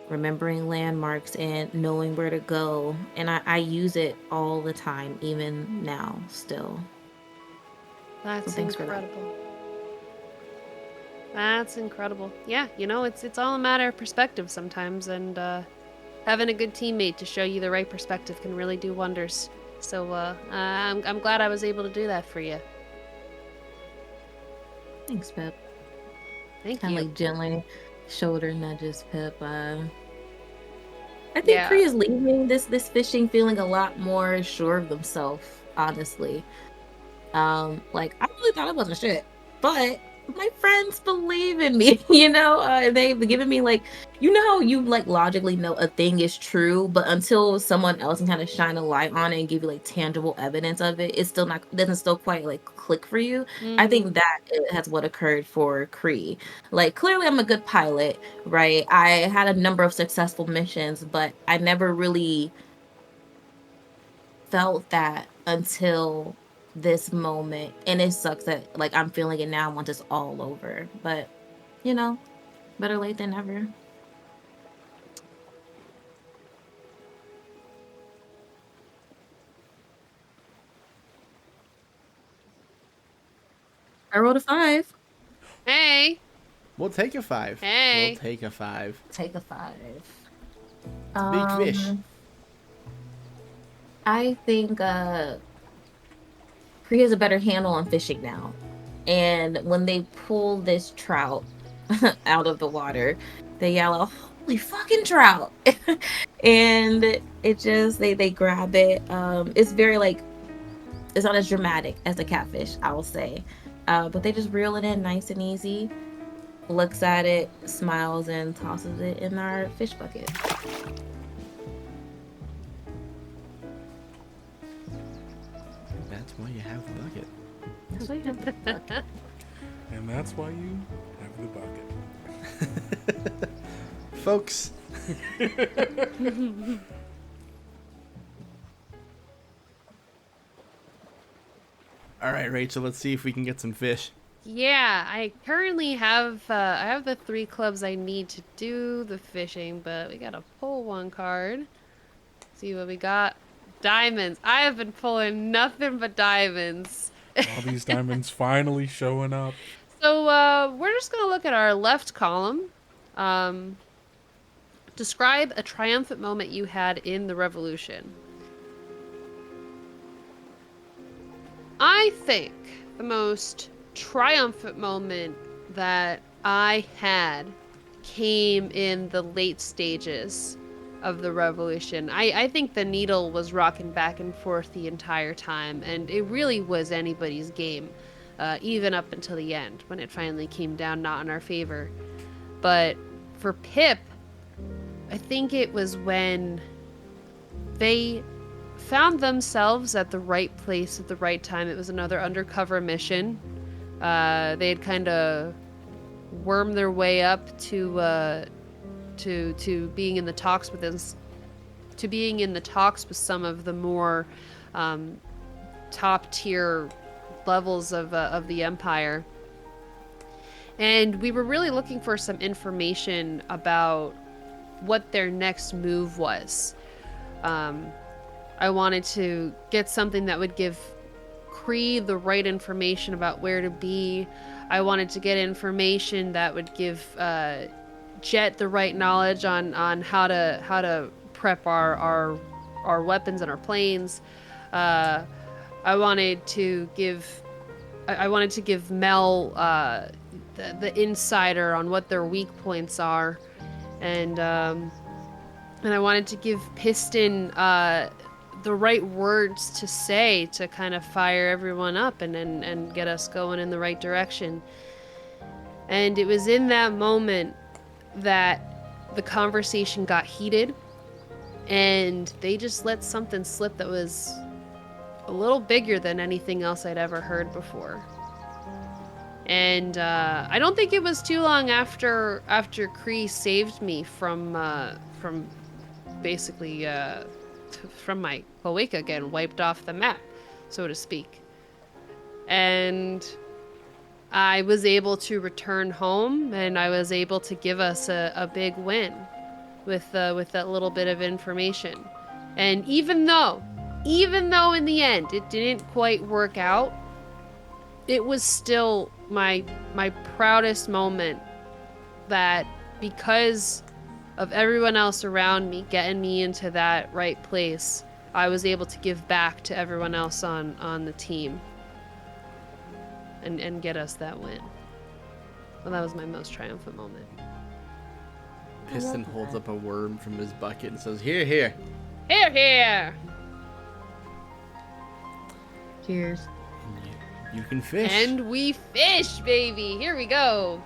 remembering landmarks and knowing where to go. And I use it all the time, even now, still. That's thanks for that. incredible. That's incredible. Yeah, you know, it's all a matter of perspective sometimes, and having a good teammate to show you the right perspective can really do wonders. So I'm glad I was able to do that for you. Thanks, Pip. Thank Kind you. of like gently shoulder nudges Pip. I think Khrie is leaving this fishing feeling a lot more sure of themselves, honestly. Like, I really thought I wasn't shit, but my friends believe in me, you know? They've given me, like, you know how you, like, logically know a thing is true, but until someone else can kind of shine a light on it and give you, like, tangible evidence of it, it doesn't still quite, like, click for you. I think that has what occurred for Khrie. Like, clearly I'm a good pilot, right? I had a number of successful missions, but I never really felt that until this moment, and it sucks that, like, I'm feeling it now once it's all over, but you know, better late than never. I rolled a 5. Hey. We'll take a 5. Hey. We'll take a 5. Take a 5. Big fish. I think Khrie has a better handle on fishing now. And when they pull this trout out of the water, they yell out, "Holy fucking trout!" And it just, they grab it. It's very, like, it's not as dramatic as the catfish, I will say. But they just reel it in nice and easy, looks at it, smiles, and tosses it in our fish bucket. That's why you have the bucket. That's why you have the bucket. And that's why you have the bucket. Folks. All right, Rachel, let's see if we can get some fish. Yeah, I currently have I have the 3 clubs I need to do the fishing, but we gotta pull one card. See what we got. Diamonds. I have been pulling nothing but diamonds. All these diamonds finally showing up. So we're just gonna look at our left column. Describe a triumphant moment you had in the revolution. I think the most triumphant moment that I had came in the late stages of the revolution. I think the needle was rocking back and forth the entire time, and it really was anybody's game, even up until the end when it finally came down not in our favor. But for Pip, I think it was when they found themselves at the right place at the right time. It was another undercover mission. They had kind of wormed their way up to being in the talks with us, to being in the talks with some of the more top tier levels of the Empire. And we were really looking for some information about what their next move was. I wanted to get something that would give Khrie the right information about where to be. I wanted to get information that would give Jett the right knowledge on how to prep our weapons and our planes. I wanted to give Mel the insider on what their weak points are, and I wanted to give Piston the right words to say to kind of fire everyone up and get us going in the right direction. And it was in that moment that the conversation got heated, and they just let something slip that was a little bigger than anything else I'd ever heard before. And I don't think it was too long after Khrie saved me from basically from my cloaca again, wiped off the map, so to speak. And I was able to return home, and I was able to give us a big win with that little bit of information. And even though in the end it didn't quite work out, it was still my proudest moment, that because of everyone else around me getting me into that right place, I was able to give back to everyone else on the team and get us that win. Well, that was my most triumphant moment. Piston holds up a worm from his bucket and says, "Here, here." Here, here. Cheers. You can fish. And we fish, baby. Here we go.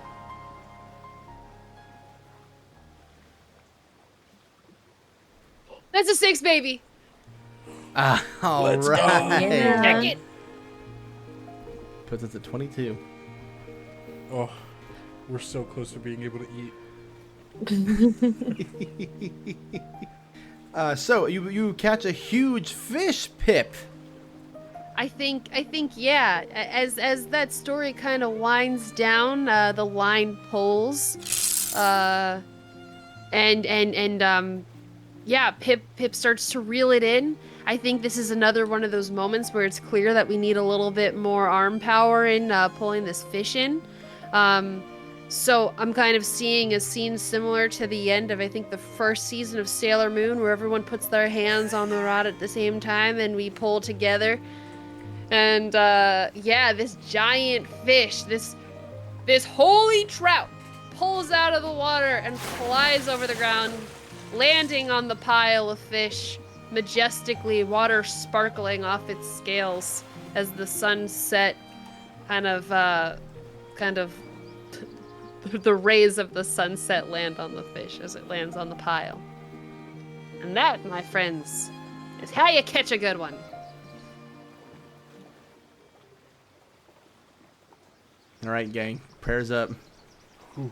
That's a 6, baby. All Let's right. go. Yeah. Check it. Puts us at 22. Oh, we're so close to being able to eat. So you catch a huge fish, Pip. I think yeah. As that story kind of winds down, the line pulls, yeah, Pip starts to reel it in. I think this is another one of those moments where it's clear that we need a little bit more arm power in pulling this fish in. So I'm kind of seeing a scene similar to the end of, I think, the first season of Sailor Moon, where everyone puts their hands on the rod at the same time and we pull together. And yeah, this giant fish, this holy trout, pulls out of the water and flies over the ground, landing on the pile of fish, majestically, water sparkling off its scales as the sun set, kind of the rays of the sunset land on the fish as it lands on the pile. And that, my friends, is how you catch a good one. All right, gang. Prayers up. Ooh.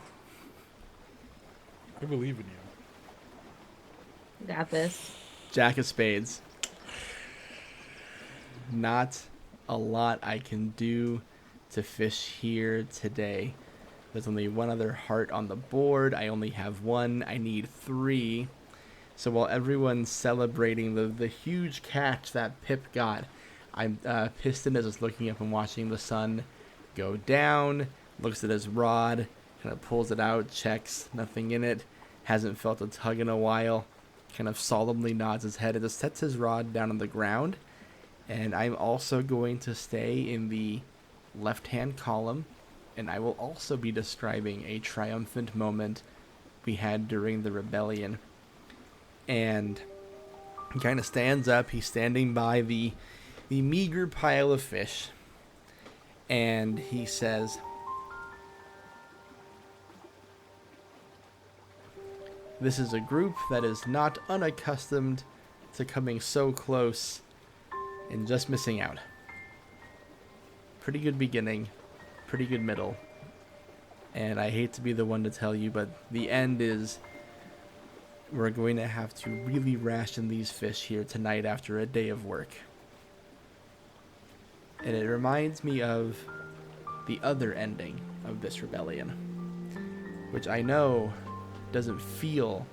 I believe in you. Got this. Jack of spades. Not a lot I can do to fish here today. There's only one other heart on the board. I only have one. I need 3. So while everyone's celebrating the huge catch that Pip got, Piston is just looking up and watching the sun go down, looks at his rod, kind of pulls it out, checks, nothing in it, hasn't felt a tug in a while, kind of solemnly nods his head and just sets his rod down on the ground. And I'm also going to stay in the left-hand column, and I will also be describing a triumphant moment we had during the rebellion. And he kind of stands up, he's standing by the meager pile of fish, and he says, "This is a group that is not unaccustomed to coming so close and just missing out. Pretty good beginning, pretty good middle, and I hate to be the one to tell you, but the end is we're going to have to really ration these fish here tonight after a day of work." And it reminds me of the other ending of this rebellion, which I know doesn't feel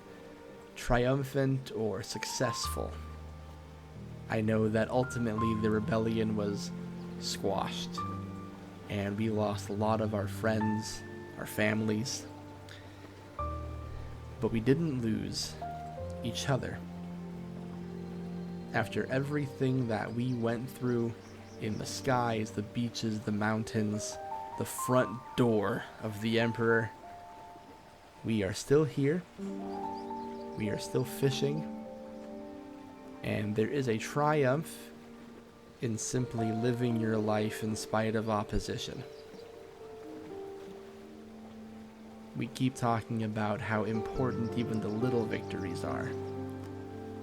triumphant or successful. I know that ultimately the rebellion was squashed. And we lost a lot of our friends, our families. But we didn't lose each other. After everything that we went through in the skies, the beaches, the mountains, the front door of the Emperor, we are still here. We are still fishing. And there is a triumph in simply living your life in spite of opposition. We keep talking about how important even the little victories are.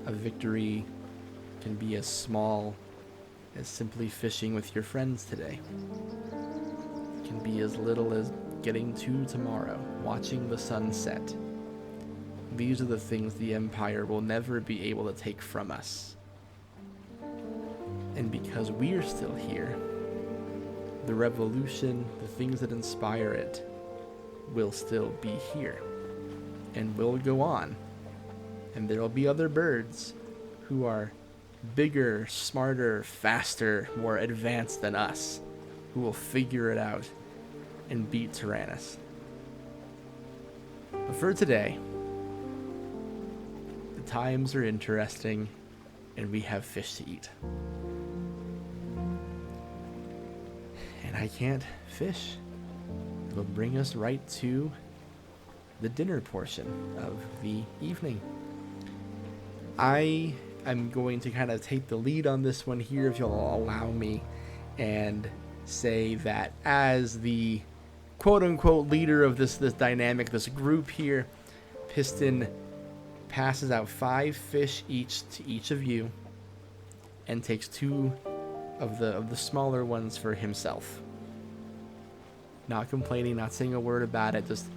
A victory can be as small as simply fishing with your friends today. It can be as little as getting to tomorrow, watching the sun set. These are the things the Empire will never be able to take from us. And because we're still here, the revolution, the things that inspire it, will still be here. And will go on. And there will be other birds who are bigger, smarter, faster, more advanced than us, who will figure it out and beat Tyrannus. But for today, the times are interesting, and we have fish to eat. And I can't fish. It'll bring us right to the dinner portion of the evening. I am going to kind of take the lead on this one here, if you'll allow me, and say that as the quote-unquote leader of this dynamic, this group here, Piston passes out 5 fish each to each of you and takes 2 of the smaller ones for himself. Not complaining, not saying a word about it, just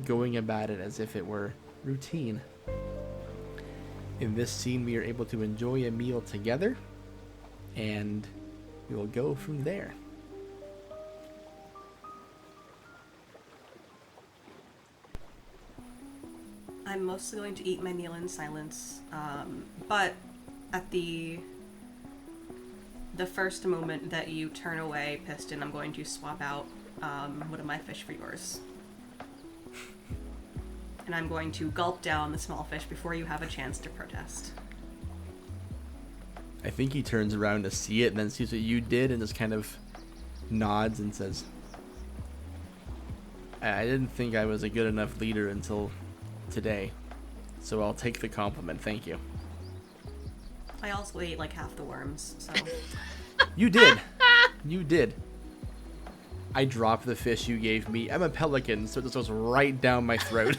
going about it as if it were routine. In this scene, we are able to enjoy a meal together, and we will go from there. I'm mostly going to eat my meal in silence, but at the first moment that you turn away, Piston, I'm going to swap out one of my fish for yours. And I'm going to gulp down the small fish before you have a chance to protest. I think he turns around to see it and then sees what you did and just kind of nods and says, I didn't think I was a good enough leader until today, so I'll take the compliment, thank you. I also ate like half the worms, so... You did. You did. I dropped the fish you gave me. I'm a pelican, so this goes right down my throat.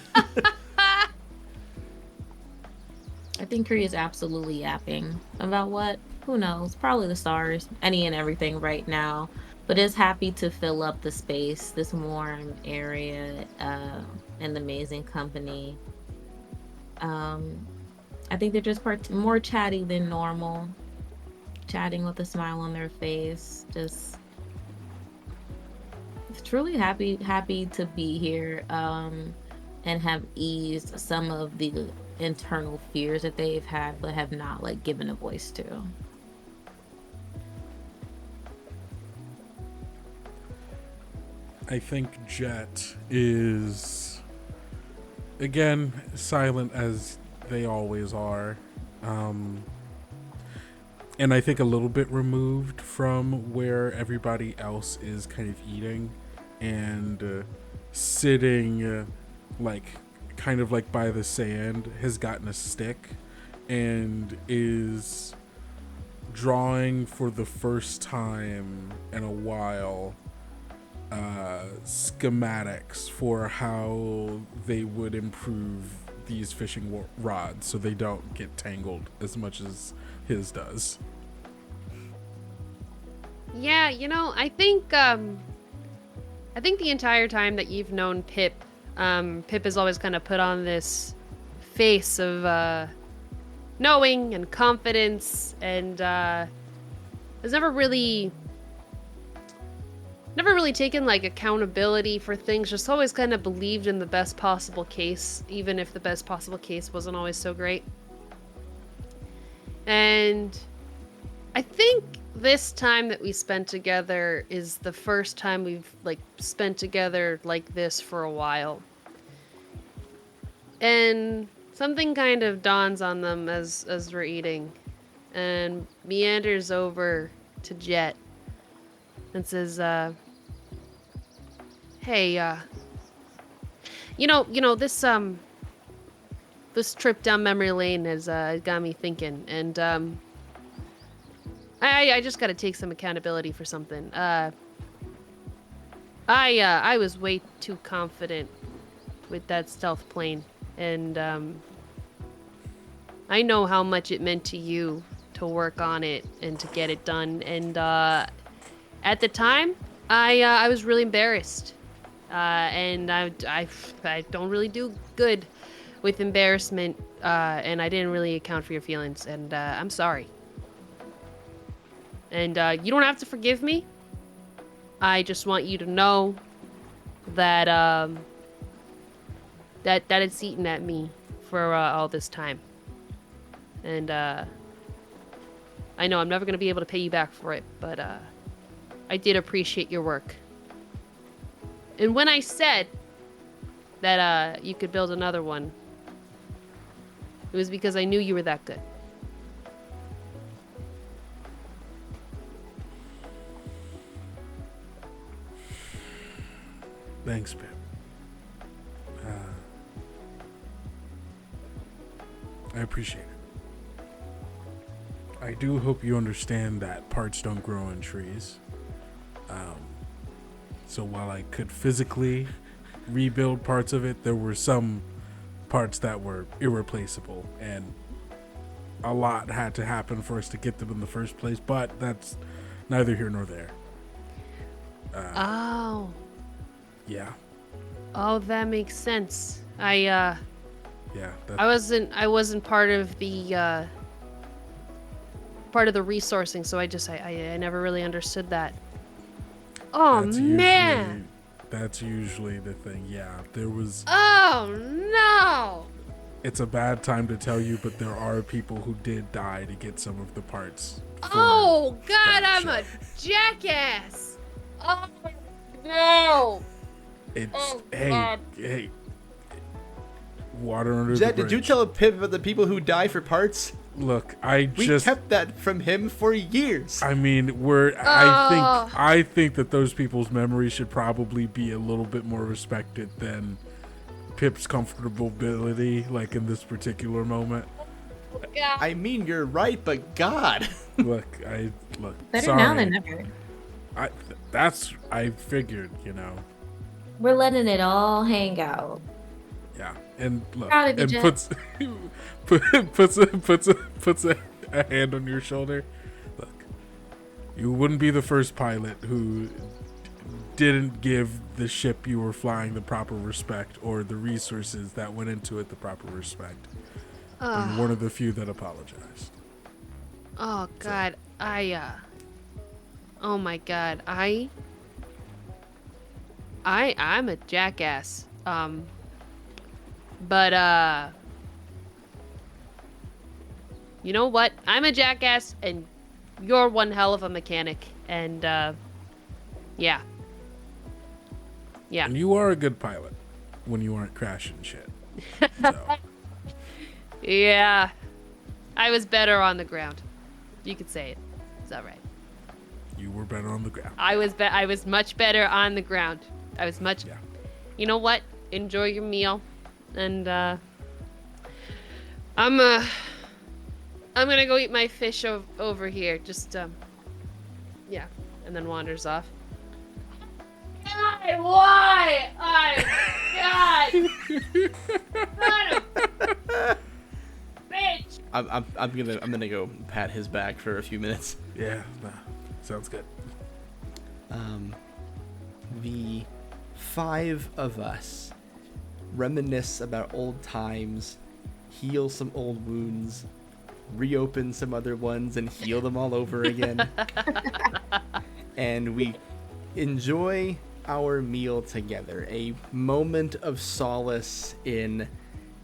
I think Khrie is absolutely yapping about what? Who knows? Probably the stars, any and everything right now. But is happy to fill up the space, this warm area, and amazing company. I think they're just more chatty than normal. Chatting with a smile on their face. Just truly happy to be here, and have eased some of the internal fears that they've had but have not given a voice to. I think Jett is, again, silent as they always are. And I think a little bit removed from where everybody else is kind of eating and sitting kind of by the sand, has gotten a stick and is drawing for the first time in a while schematics for how they would improve these fishing rods so they don't get tangled as much as his does. Yeah, I think the entire time that you've known Pip, Pip has always kind of put on this face of knowing and confidence, and has never really taken accountability for things, just always kind of believed in the best possible case, even if the best possible case wasn't always so great. And I think this time that we spent together is the first time we've spent together like this for a while. And something kind of dawns on them as we're eating, and meanders over to Jett and says, "Hey, this trip down memory lane has got me thinking, and I just got to take some accountability for something. I was way too confident with that stealth plane, and I know how much it meant to you to work on it and to get it done. And at the time, I was really embarrassed, and I don't really do good with embarrassment, and I didn't really account for your feelings, and I'm sorry. And you don't have to forgive me. I just want you to know that that it's eaten at me for all this time. And I know I'm never going to be able to pay you back for it, but I did appreciate your work. And when I said that you could build another one, it was because I knew you were that good. Thanks, Pip. I appreciate it. I do hope you understand that parts don't grow on trees. So while I could physically rebuild parts of it, there were some parts that were irreplaceable, and a lot had to happen for us to get them in the first place, but that's neither here nor there. Oh. Yeah. Oh, that makes sense. I wasn't part of the resourcing, so I never really understood that. Oh, man. That's usually the thing. Yeah, there was. Oh no. It's a bad time to tell you, but there are people who did die to get some of the parts. Oh God, I'm a jackass. Oh no. It's hey. Water under Jett, the bridge. did you tell Pip about the people who die for parts? Look, we kept that from him for years. I mean, I think that those people's memories should probably be a little bit more respected than Pip's comfortability, like in this particular moment. Yeah. I mean, you're right, but God. Look. Better sorry. now than never. I figured, We're letting it all hang out. Yeah, and look, Proud of you, and Jett. puts a hand on your shoulder. Look, you wouldn't be the first pilot who didn't give the ship you were flying the proper respect or the resources that went into it the proper respect. And one of the few that apologized. Oh God, oh my God, I'm a jackass. But you know what? I'm a jackass, and you're one hell of a mechanic. And yeah. And you are a good pilot when you aren't crashing shit. So. Yeah, I was better on the ground. You could say it. Is that right? You were better on the ground. I was much better on the ground. I was much. Yeah. You know what? Enjoy your meal, and I'm gonna go eat my fish over here. Just yeah, and then wanders off. Why? God! Bitch! I'm gonna go pat his back for a few minutes. Yeah, sounds good. The 5 of us reminisce about old times, heal some old wounds, reopen some other ones, and heal them all over again. And we enjoy our meal together, a moment of solace in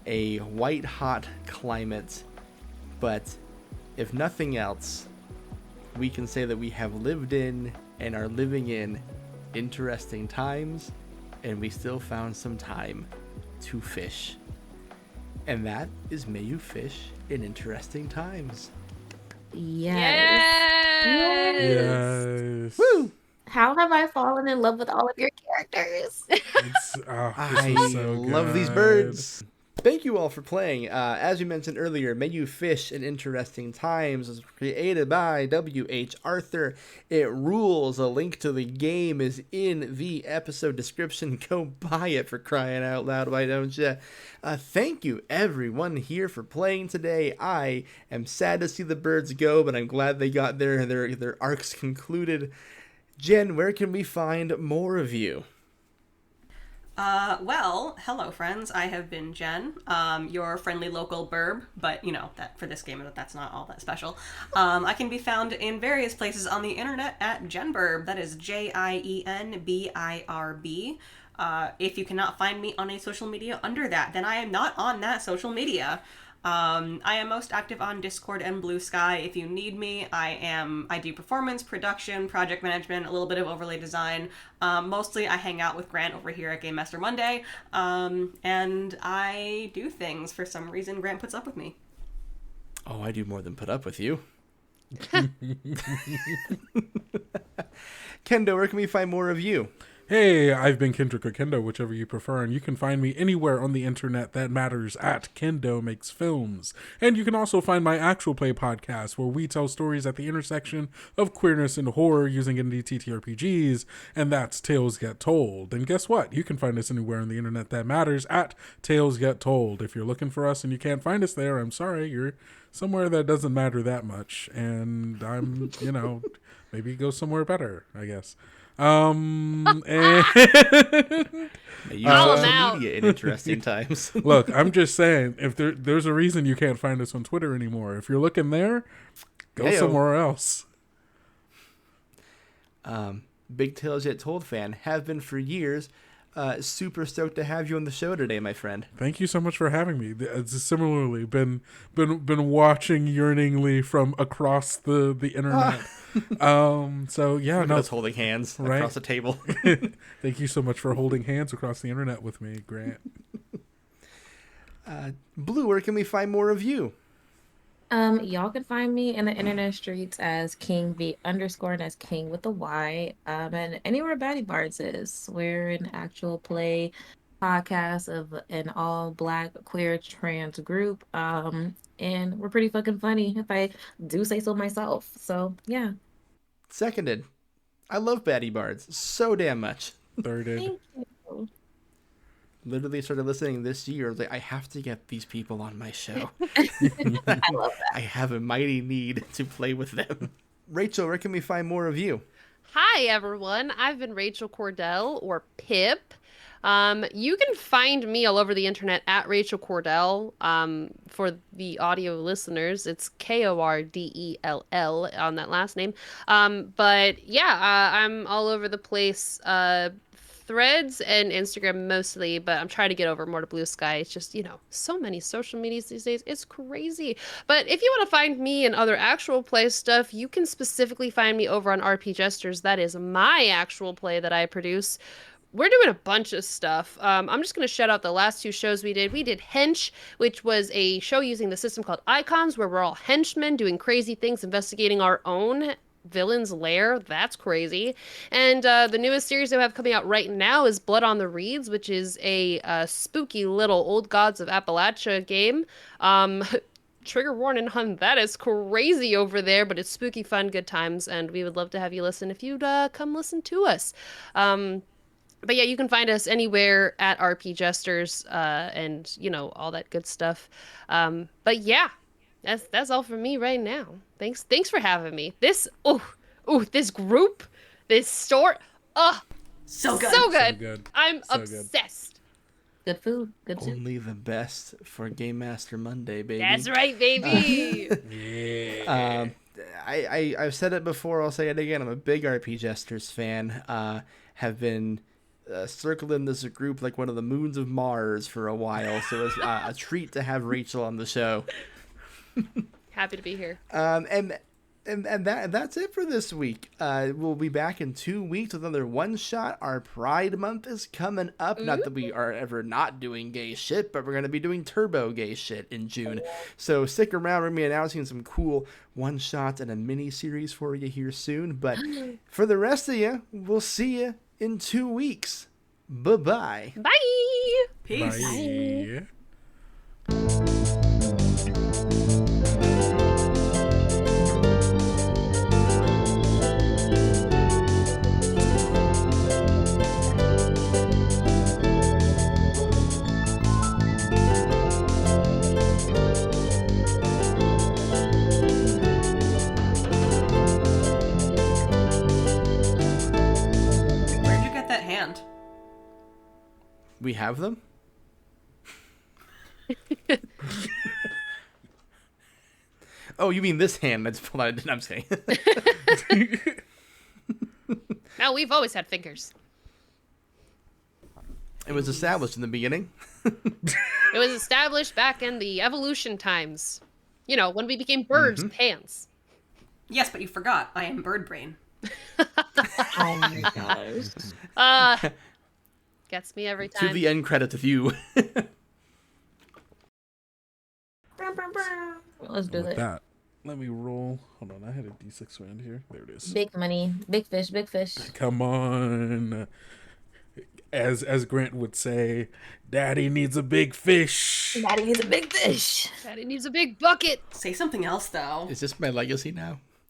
a white-hot climate. But if nothing else, we can say that we have lived in and are living in interesting times, and we still found some time to fish. And that is May You Fish in Interesting Times. Yes. Yes. Woo! How have I fallen in love with all of your characters? I so love these good. birds. Thank you all for playing. As we mentioned earlier, May You Fish in Interesting Times was created by W.H. Arthur. It rules. A link to the game is in the episode description. Go buy it, for crying out loud, why don't you? Thank you, everyone here, for playing today. I am sad to see the birds go, but I'm glad they got their arcs concluded. Jen, where can we find more of you? Well, hello friends, I have been Jen, your friendly local burb, but you know, that for this game, that's not all that special. I can be found in various places on the internet at JienBirb, that is JienBirb. If you cannot find me on a social media under that, then I am not on that social media. I am most active on Discord and Blue Sky. If you need me, I do performance, production, project management, a little bit of overlay design. Mostly I hang out with Grant over here at Game Master Monday, and I do things. For some reason, Grant puts up with me. Oh, I do more than put up with you. Kendo, where can we find more of you? Hey, I've been Kendrick or Kendo, whichever you prefer, and you can find me anywhere on the internet that matters at Kendo Makes Films. And you can also find my actual play podcast, where we tell stories at the intersection of queerness and horror using indie TTRPGs, and that's Tales Get Told. And guess what? You can find us anywhere on the internet that matters at Tales Get Told. If you're looking for us and you can't find us there, I'm sorry, you're somewhere that doesn't matter that much, and I'm, maybe go somewhere better, I guess. And social media in interesting times. Look, I'm just saying, if there's a reason you can't find us on Twitter anymore. If you're looking there, go somewhere else. Big Tales Yet Told fan, have been for years. Super stoked to have you on the show today, my friend. Thank you so much for having me. Similarly, been watching yearningly from across the internet. So yeah, Look at us holding hands across the table. Thank you so much for holding hands across the internet with me, Grant. Bluu, where can we find more of you? Y'all can find me in the internet streets as King V_ and as King with a Y. And anywhere Batty Bards is. We're an actual play podcast of an all Black queer trans group. And we're pretty fucking funny, if I do say so myself. So yeah. Seconded. I love Batty Bards so damn much. Thirded. Thank you. Literally started listening this year. I was like, I have to get these people on my show. I love that. I have a mighty need to play with them. Rachel, where can we find more of you? Hi, everyone. I've been Rachel Kordell, or Pip. You can find me all over the internet at Rachel Kordell. For the audio listeners, it's Kordell on that last name. But yeah, I'm all over the place. Threads and Instagram mostly, but I'm trying to get over more to Blue Sky. It's just, so many social medias these days. It's crazy. But if you want to find me and other actual play stuff, you can specifically find me over on RP Jesters. That is my actual play that I produce. We're doing a bunch of stuff. I'm just going to shout out the last two shows we did. We did Hench, which was a show using the system called Icons, where we're all henchmen doing crazy things, investigating our own villain's lair. That's crazy. And the newest series that we have coming out right now is Blood on the Reeds, which is a spooky little Old Gods of Appalachia game. Trigger warning, hun, that is crazy over there, but it's spooky fun, good times, and we would love to have you listen if you'd come listen to us. But yeah, you can find us anywhere at RP Jesters, and all that good stuff. But yeah, that's all from me right now. Thanks for having me. This group, this store, so good. So good. I'm obsessed. Good food, good soup. Only the best for Game Master Monday, baby. That's right, baby. Yeah. I've said it before, I'll say it again. I'm a big RP Jesters fan. Have been circling this group like one of the moons of Mars for a while, so it's a treat to have Rachel on the show. Happy to be here. And And that's it for this week. We'll be back in 2 weeks with another one shot. Our Pride Month is coming up. Not that we are ever not doing gay shit, but we're going to be doing turbo gay shit in June. So stick around. We're going to be announcing some cool one shots and a mini series for you here soon. But for the rest of you, we'll see you in 2 weeks. Bye-bye. Bye. Peace. Bye. Where'd you get that hand? We have them? Oh, you mean this hand that's pulled out? I'm saying. Now, we've always had fingers. It was established in the beginning. It was established back in the evolution times. You know, when we became birds with hands. Yes, but you forgot. I am bird brain. Oh my gosh. Gets me every time. To the end credits with you. Let's do With it. that, let me roll. Hold on, I had a D6 around here. There it is. Big money, big fish, big fish. Come on. As Grant would say, Daddy needs a big fish. Daddy needs a big fish. Daddy needs a big bucket. Say something else, though. Is this my legacy now?